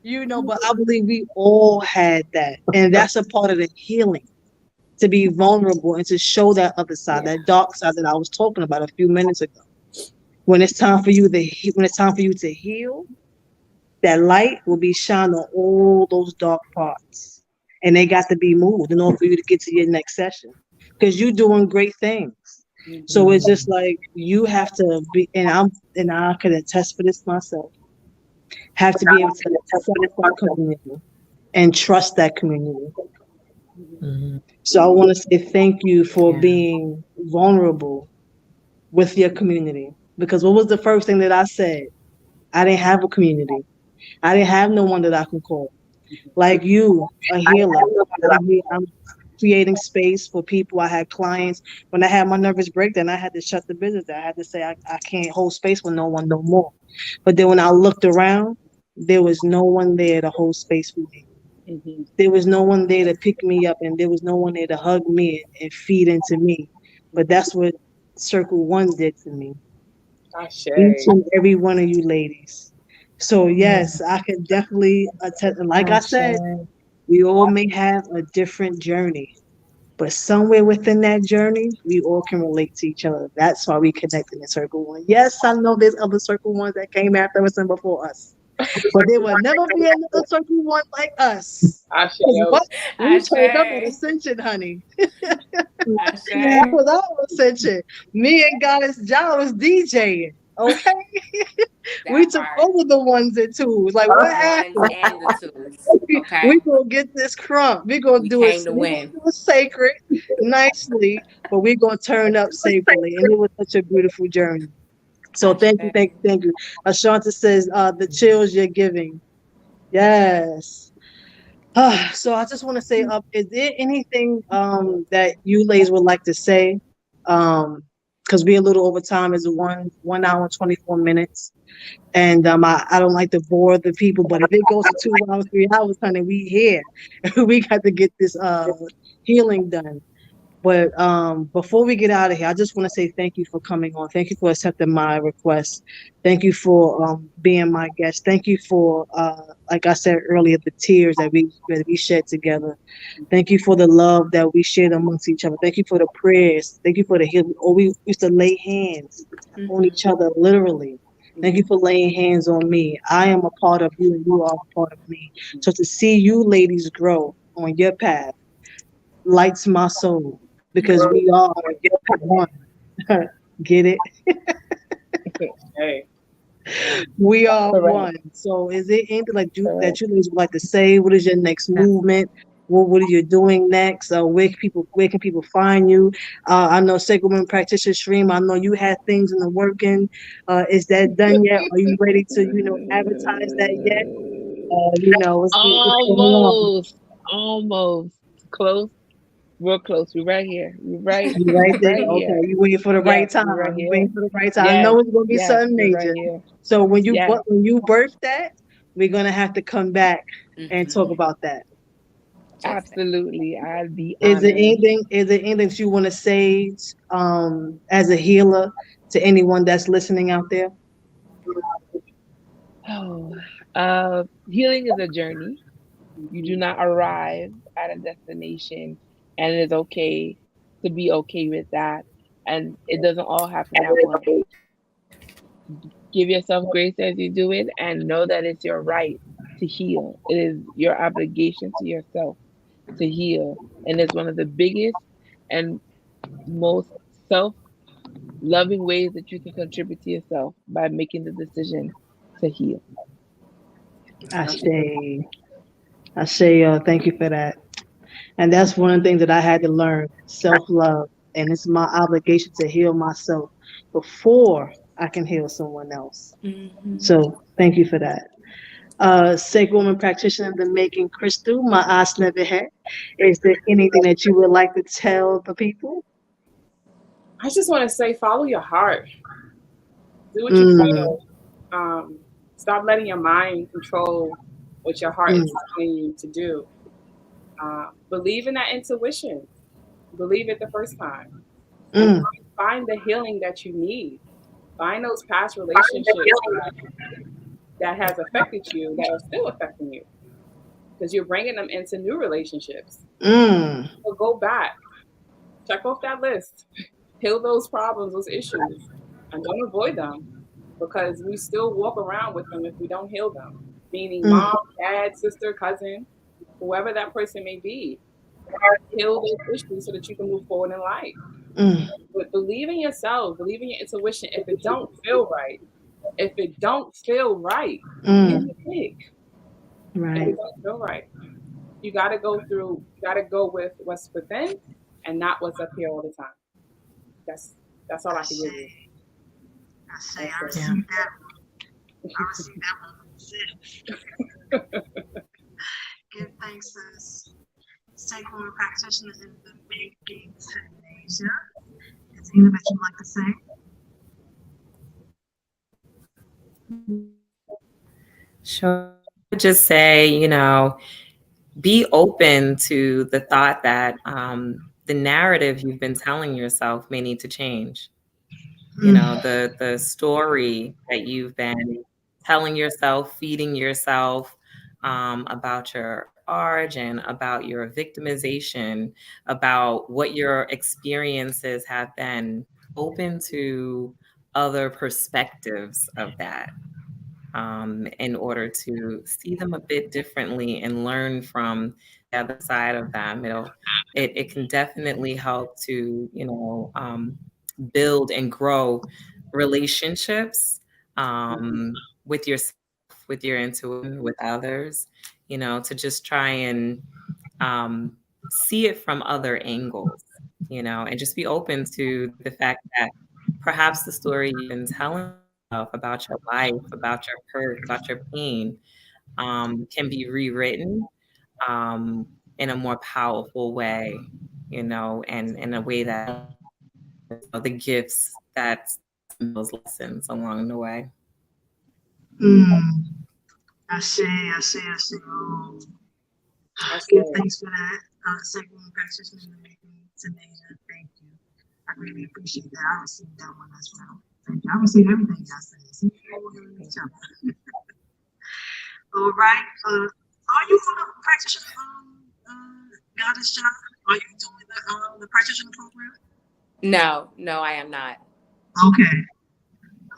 but I believe we all had that. And that's a part of the healing. To be vulnerable and to show that other side, that dark side that I was talking about a few minutes ago. When it's time for you to heal, that light will be shined on all those dark parts. And they got to be moved in order for you to get to your next session. Because you're doing great things. So it's just like you have to be, and I could attest for this myself, have to be able to accept that community and trust that community. So I want to say thank you for being vulnerable with your community. Because what was the first thing that I said? I didn't have a community. I didn't have no one that I can call. Like you, a healer. I'm creating space for people. I had clients. When I had my nervous breakdown, I had to shut the business down. I had to say I can't hold space with no one no more. But then when I looked around, there was no one there to hold space for me. There was no one there to pick me up, and there was no one there to hug me and feed into me. But that's what Circle One did for me. Each and every one of you ladies. So yes, I can definitely attest. And like I said, we all may have a different journey, but somewhere within that journey, we all can relate to each other. That's why we connect in the Circle One. Yes, I know there's other Circle Ones that came after us and before us, but there will never be another Circle One like us. I 'Cause what we turned up at Ashe. Ascension, honey. Ashe. That was our Ascension. Me and Goddess John was DJing. Okay, we That took part. over the ones and twos. Like, The what ones happened? and the twos. We Okay. gonna get this crump. We gonna We do it. came to We gonna win. do it sacred, nicely, but we gonna turn up safely. And it was such a beautiful journey. So Ashe. thank you, thank you, thank you. Ashanta says, the chills you're giving. Yes. So I just want to say, is there anything that you ladies would like to say? Because we're a little over time. Is 1 hour and 24 minutes. And I don't like to bore the people, but if it goes to 2 hours, 3 hours, honey, we here. We got to get this healing done. But before we get out of here, I just want to say thank you for coming on. Thank you for accepting my request. Thank you for being my guest. Thank you for, like I said earlier, the tears that we shed together. Thank you for the love that we shared amongst each other. Thank you for the prayers. Thank you for the healing. Or we used to lay hands on each other, literally. Thank you for laying hands on me. I am a part of you, and you are a part of me. So to see you ladies grow on your path lights my soul because we are one. Get it? Hey. We are Correct. one. So is there anything like Correct. that you ladies would like to say? What is your next movement? What are you doing next? Where can people find you? I know Sacred Women Practitioner Stream. I know you had things in the working. Is that done yet? Are you ready to, advertise that yet? What's going on? Almost. Almost. Close. Real close. We're right here. We're right. You right We're there? right Okay, here. you waiting for the right Yes, time. we're right You here. waiting for the right time. I Yes. know it's gonna be Yes, something we're right major. here. So when Yes. you birth that, we're gonna have to come back and Mhm. talk about that. Absolutely. I'd be Is there honored. anything? Is there anything that you want to say, as a healer to anyone that's listening out there? Oh, healing is a journey. You do not arrive at a destination, and it is okay to be okay with that. And it doesn't all happen at once. Give yourself grace as you do it, and know that it's your right to heal. It is your obligation to yourself to heal. And it's one of the biggest and most self loving ways that you can contribute to yourself by making the decision to heal. I say, thank you for that. And that's one of the things that I had to learn: self-love, and it's my obligation to heal myself before I can heal someone else. Mhm. So thank you for that. Sacred Woman Practitioner in the Making, Crystal, my eyes never had. Is there anything that you would like to tell the people? I just want to say, follow your heart. Do what you Mm, feel. Stop letting your mind control what your heart is mm, telling you to do. Believe in that intuition. Believe it the first time, and mm, find the healing that you need. Find those past relationships that has affected you, that are still affecting you, because you're bringing them into new relationships. mm, So go back, check off that list, heal those problems, those issues, and don't avoid them, because we still walk around with them if we don't heal them. Meaning mm, mom, dad, sister, cousin, whoever that person may be. Heal those issues so that you can move forward in life. mm, But believe in yourself, believe in your intuition. If it don't feel right, if it don't feel right, give mm. it big. If Right. it don't feel right, you gotta go with what's within and not what's up here all the time. That's that's all I I can give say, you. I That's it. Yeah. received that. I received that one. Give thanks to Sacred Woman Practitioner in the Making, Tunisia. Is there anything that you'd like to say? Sure. Just say, be open to the thought that the narrative you've been telling yourself may need to change. Mm, The story that you've been telling yourself, feeding yourself, about your origin, about your victimization, about what your experiences have been. Open to other perspectives of that, in order to see them a bit differently and learn from the other side of them. It can definitely help to, build and grow relationships, with yourself, with your intuition, with others, to just try and, see it from other angles, and just be open to the fact that perhaps the story you've been telling yourself about your life, about your hurt, about your pain, can be rewritten, um, in a more powerful way, and in a way that the gifts that stem from those lessons along the way. mm. I say. Oh, That's give it. thanks for that. Sacred Woman Practitioner in the Making, Tunisia. Thank you. I really appreciate that. I received that one as well. Thank you. I received everything y'all said. See, all healing each other. All right. Are you on a practitioner goddess job? Are you doing the practitioner program? No, no, I am not. Okay.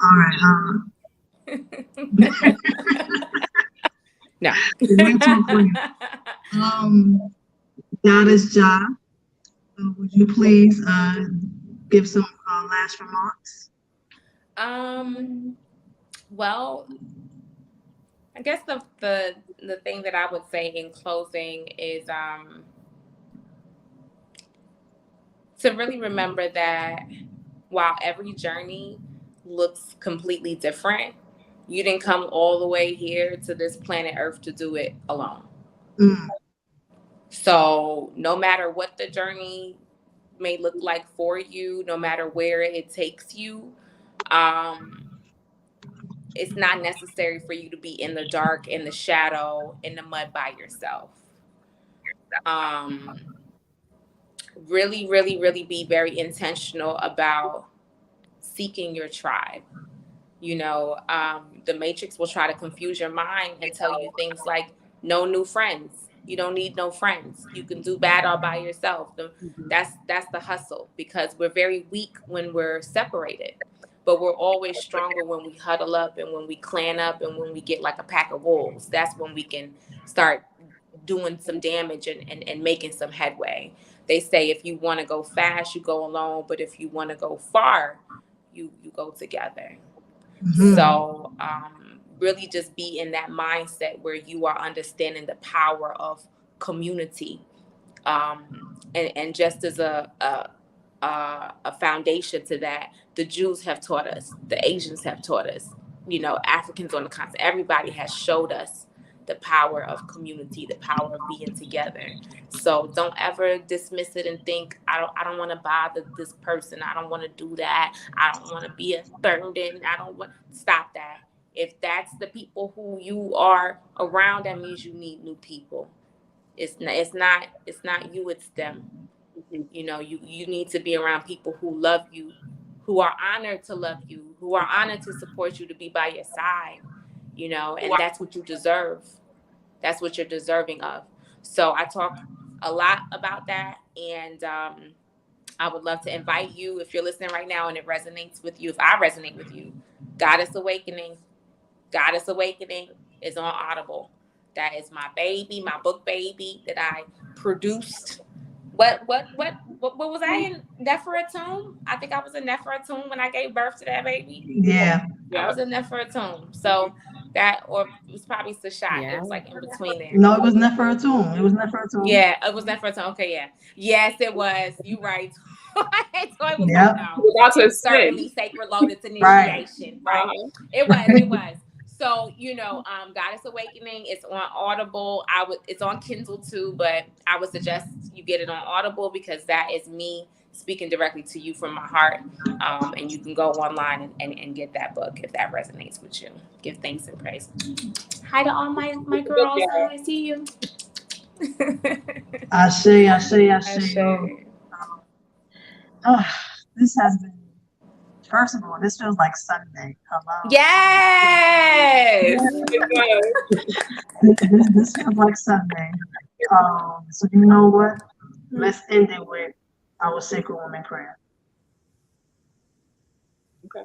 All right. No. We'll talk later. Goddess job. Would you please give some last remarks? Well, I guess the thing that I would say in closing is to really remember that while every journey looks completely different, you didn't come all the way here to this planet Earth to do it alone. Mm. So no matter what the journey may look like for you, no matter where it takes you, it's not necessary for you to be in the dark, in the shadow, in the mud by yourself. Really, really, really be very intentional about seeking your tribe. You know, the Matrix will try to confuse your mind and tell you things like no new friends. You don't need no friends. You can do bad all by yourself. That's the hustle, because we're very weak when we're separated, but we're always stronger when we huddle up and when we clan up and when we get like a pack of wolves. That's when we can start doing some damage and making some headway. They say if you want to go fast, you go alone, but if you want to go far, you go together. Mm-hmm. So really just be in that mindset where you are understanding the power of community. And just as a foundation to that, the Jews have taught us, the Asians have taught us, you know, Africans on the continent, everybody has showed us the power of community, the power of being together. So don't ever dismiss it and think, I don't want to bother this person. I don't want to do that. I don't want to be a burden. I don't want, stop that. If that's the people who you are around, that means you need new people. It's not you, it's them. You know, you need to be around people who love you, who are honored to love you, who are honored to support you, to be by your side, you know, and that's what you deserve. That's what you're deserving of. So I talk a lot about that. And I would love to invite you, if you're listening right now and it resonates with you, if I resonate with you, Goddess Awakening is on Audible. That is my baby, my book baby that I produced. What was I in Neferatum? I think I was in Neferatum when I gave birth to that baby. Yeah. I was in Neferatum. So that, or it was probably Sashat. It was like in between there. No, it was Neferatum. It was Neferatum. Yeah, it was Neferatum. Okay, yeah. Yes, it was. You right. Toy was Yep. certainly sacred lotus initiation. Right. It was. So, you know, Goddess Awakening is on Audible. It's on Kindle too, but I would suggest you get it on Audible because that is me speaking directly to you from my heart. And you can go online and get that book if that resonates with you. Give thanks and praise. Hi to all my girls. I see you. Ashe. This has been, first of all, this feels like Sunday. Hello. Yes. This feels like Sunday. So you know what? Let's end it with our sacred woman prayer. Okay.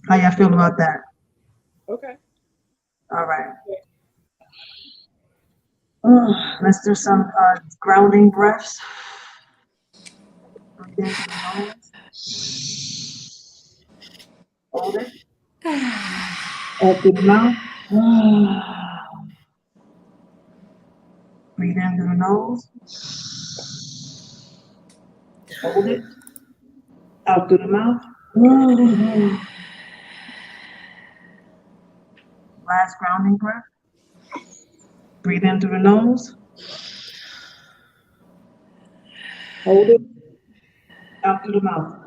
How y'all feel about that? Okay. All right. Let's do some grounding breaths. Breathe in through the nose. Hold it. Out through the mouth. Breathe in through the nose. Hold it. Out through the mouth. Last grounding breath. Breathe in through the nose. Hold it. Out through the mouth.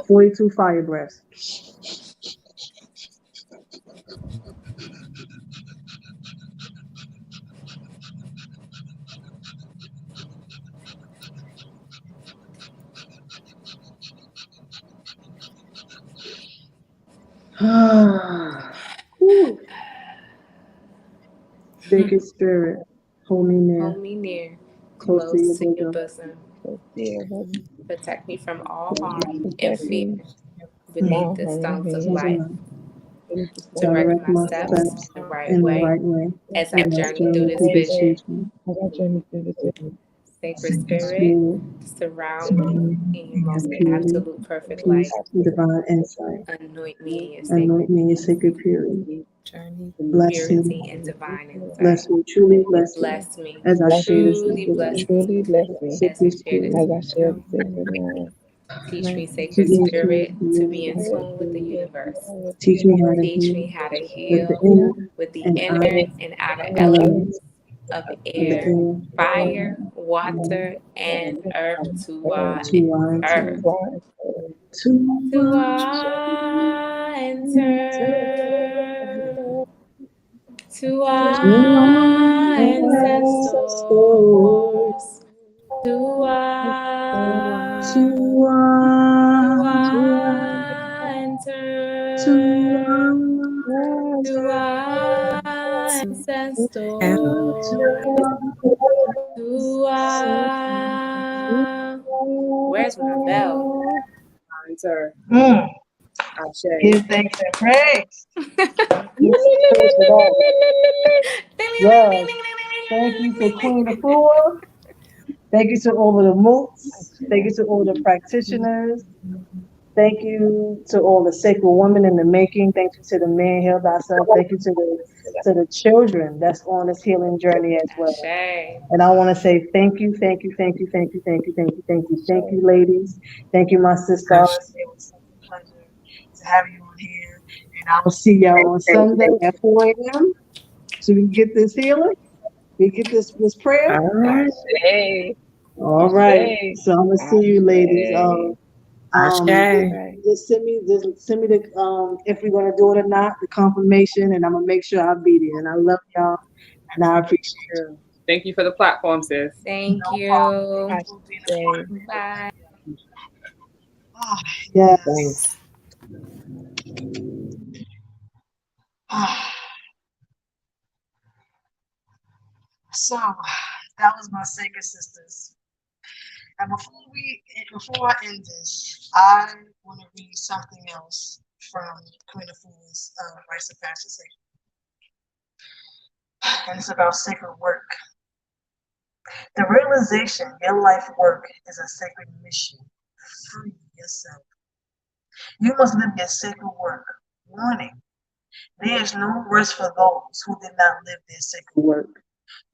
42 fire breaths. Sacred Spirit, hold me near. Hold me near, Close to your bosom. Protect me from all harm and Protect fear. me. Beneath the stones of life. Direct my steps in the right way. As I journey through this vision. sacred sacred spirit, spirit, surround me surround in your in most your purity, absolute perfect peace, light. and divine insight. Anoint me in your Anoint sacred me in your peace, sacred purity. Journey. Bless me, purity, and divine insight. bless me, truly bless me, Bless me, as I Bless share me, the truly sacred bless light. truly me bless me, as we Sacred share this as spirit, I share the sacred sacred light. word. Teach me, to sacred be in tune spirit, with the to be in universe. tune with the universe. Teach me how to Teach heal me how to with the heal inner with the and inner outer and outer elements elements of of the air, air, fire, water, water, and earth to to our enter. intent, to To enter, enter. To to our our ancestors, ancestors. To our to to our, our to enter to our, our And ancestors, to our. Where's my bell? Enter. Mm. Ashe. Give thanks and praise. Give praise for that. Yes. Thank you to Queen Afua. Thank you to all of the moots. Thank you to all the practitioners. Thank you to all the sacred women in the making. Thank you to the man heal thyself. Thank you to the children that's on this healing journey as well. Ashe. And I want to say thank you, thank you, thank you, thank you, thank you, thank you, thank you, thank you, ladies. Thank you, my sisters. It was such a pleasure to have you on here. And I will see y'all on Sunday at 4 a.m. So we can get this healing. We get this prayer. all right. Ashe, All right. Ashe, So I'm gonna see you, ladies. Ashe. Ashe. Right. Just send me the if we're gonna do it or not, the confirmation, and I'm gonna make sure I'll be there. And I love y'all, and I appreciate Sure. Thank you for the platform, sis. you. Thank No problem. you. Thank you for being a part Ashe. of it. Bye. Ah, yes. Thanks. Ah, so that was my sacred sisters. And before I end this, I want to read something else from Queen of Fools, Rites of Passage, and it's about sacred work. The realization your life work is a sacred mission. Free yourself. You must live your sacred work. Warning: there is no rest for those who did not live their sacred work.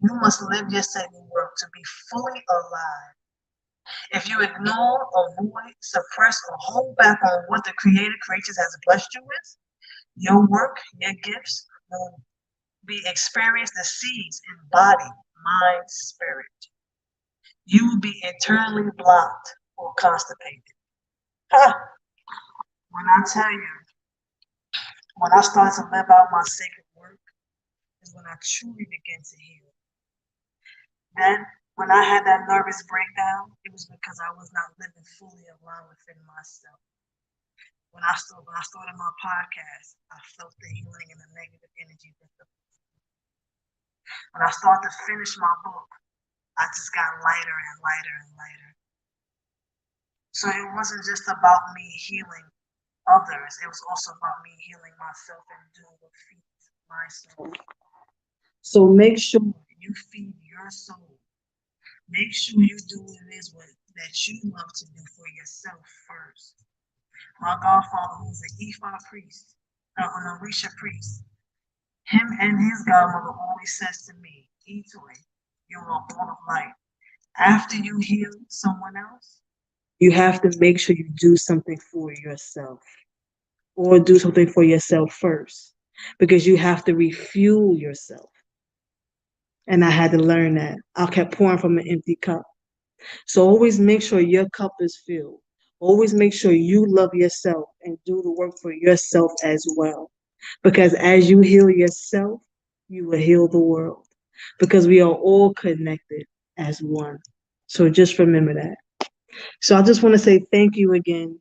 You must live your sacred work to be fully alive. If you ignore, avoid, suppress, or hold back on what the Creator creatures has blessed you with, your work, your gifts will be experienced the seeds in body, mind, spirit. You will be internally blocked or constipated. Ha! When I tell you, when I started to live out my sacred work, is when I truly began to heal. Then, when I had that nervous breakdown, it was because I was not living fully aligned within myself. When I started my podcast, I felt the healing and the negative energy. When I started to finish my book, I just got lighter and lighter and lighter. So it wasn't just about me healing others, it was also about me healing myself and doing what feeds my soul. So make sure you feed your soul. Make sure you do what it is that you love to do for yourself first. My godfather, who's an Ifa priest, an Orisha priest, him and his godmother always says to me, Itoy, you're a ball of light. After you heal someone else, you have to make sure you do something for yourself or do something for yourself first because you have to refuel yourself. And I had to learn that. I kept pouring from an empty cup. So always make sure your cup is filled. Always make sure you love yourself and do the work for yourself as well. Because as you heal yourself, you will heal the world. Because we are all connected as one. So just remember that. So I just want to say thank you again.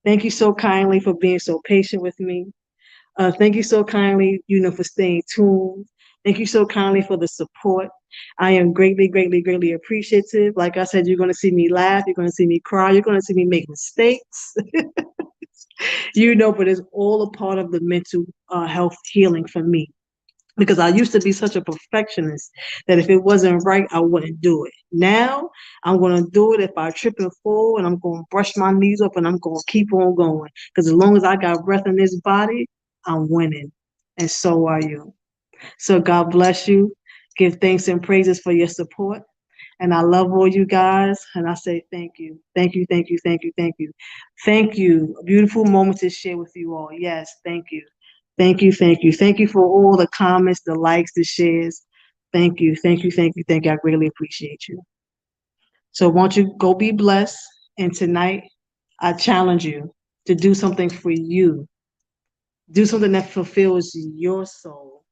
Thank you so kindly for being so patient with me. Thank you so kindly, for staying tuned. Thank you so kindly for the support. I am greatly, greatly, greatly appreciative. Like I said, you're going to see me laugh. You're going to see me cry. You're going to see me make mistakes. But it's all a part of the mental health healing for me. because I used to be such a perfectionist that if it wasn't right, I wouldn't do it. Now I'm going to do it if I trip and fall, and I'm going to brush my knees up, and I'm going to keep on going. Because as long as I got breath in this body, I'm winning. And so are you. So God bless you. Give thanks and praises for your support. And I love all you guys. And I say thank you. Thank you, thank you, thank you, thank you. Thank you. A beautiful moment to share with you all. Yes, thank you. Thank you, thank you. Thank you for all the comments, the likes, the shares. Thank you, thank you, thank you, thank you. I greatly appreciate you. So won't you go be blessed? And tonight, I challenge you to do something for you. Do something that fulfills your soul.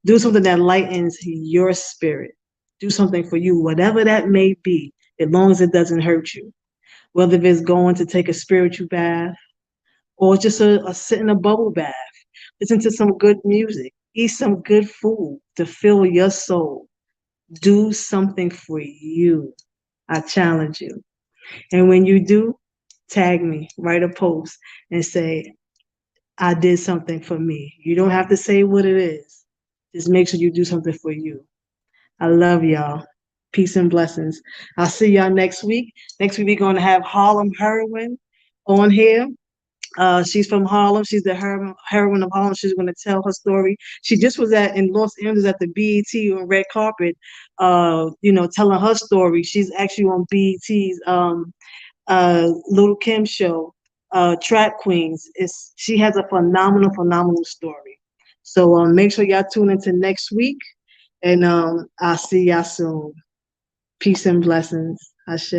Do something that lightens your spirit. Do something for you, whatever that may be, as long as it doesn't hurt you. Whether it's going to take a spiritual bath or just a sit in a bubble bath, listen to some good music, eat some good food to fill your soul. Do something for you. I challenge you. And when you do, tag me, write a post and say, I did something for me. You don't have to say what it is. Just make sure you do something for you. I love y'all. Peace and blessings. I'll see y'all next week. Next week, we're going to have Harlem Heroine on here. She's from Harlem. She's the heroine of Harlem. She's going to tell her story. She just was in Los Angeles at the BET on red carpet, telling her story. She's actually on BET's Little Kim show, Trap Queens. She has a phenomenal, phenomenal story. So make sure y'all tune into next week, and I'll see y'all soon. Peace and blessings. Ashe.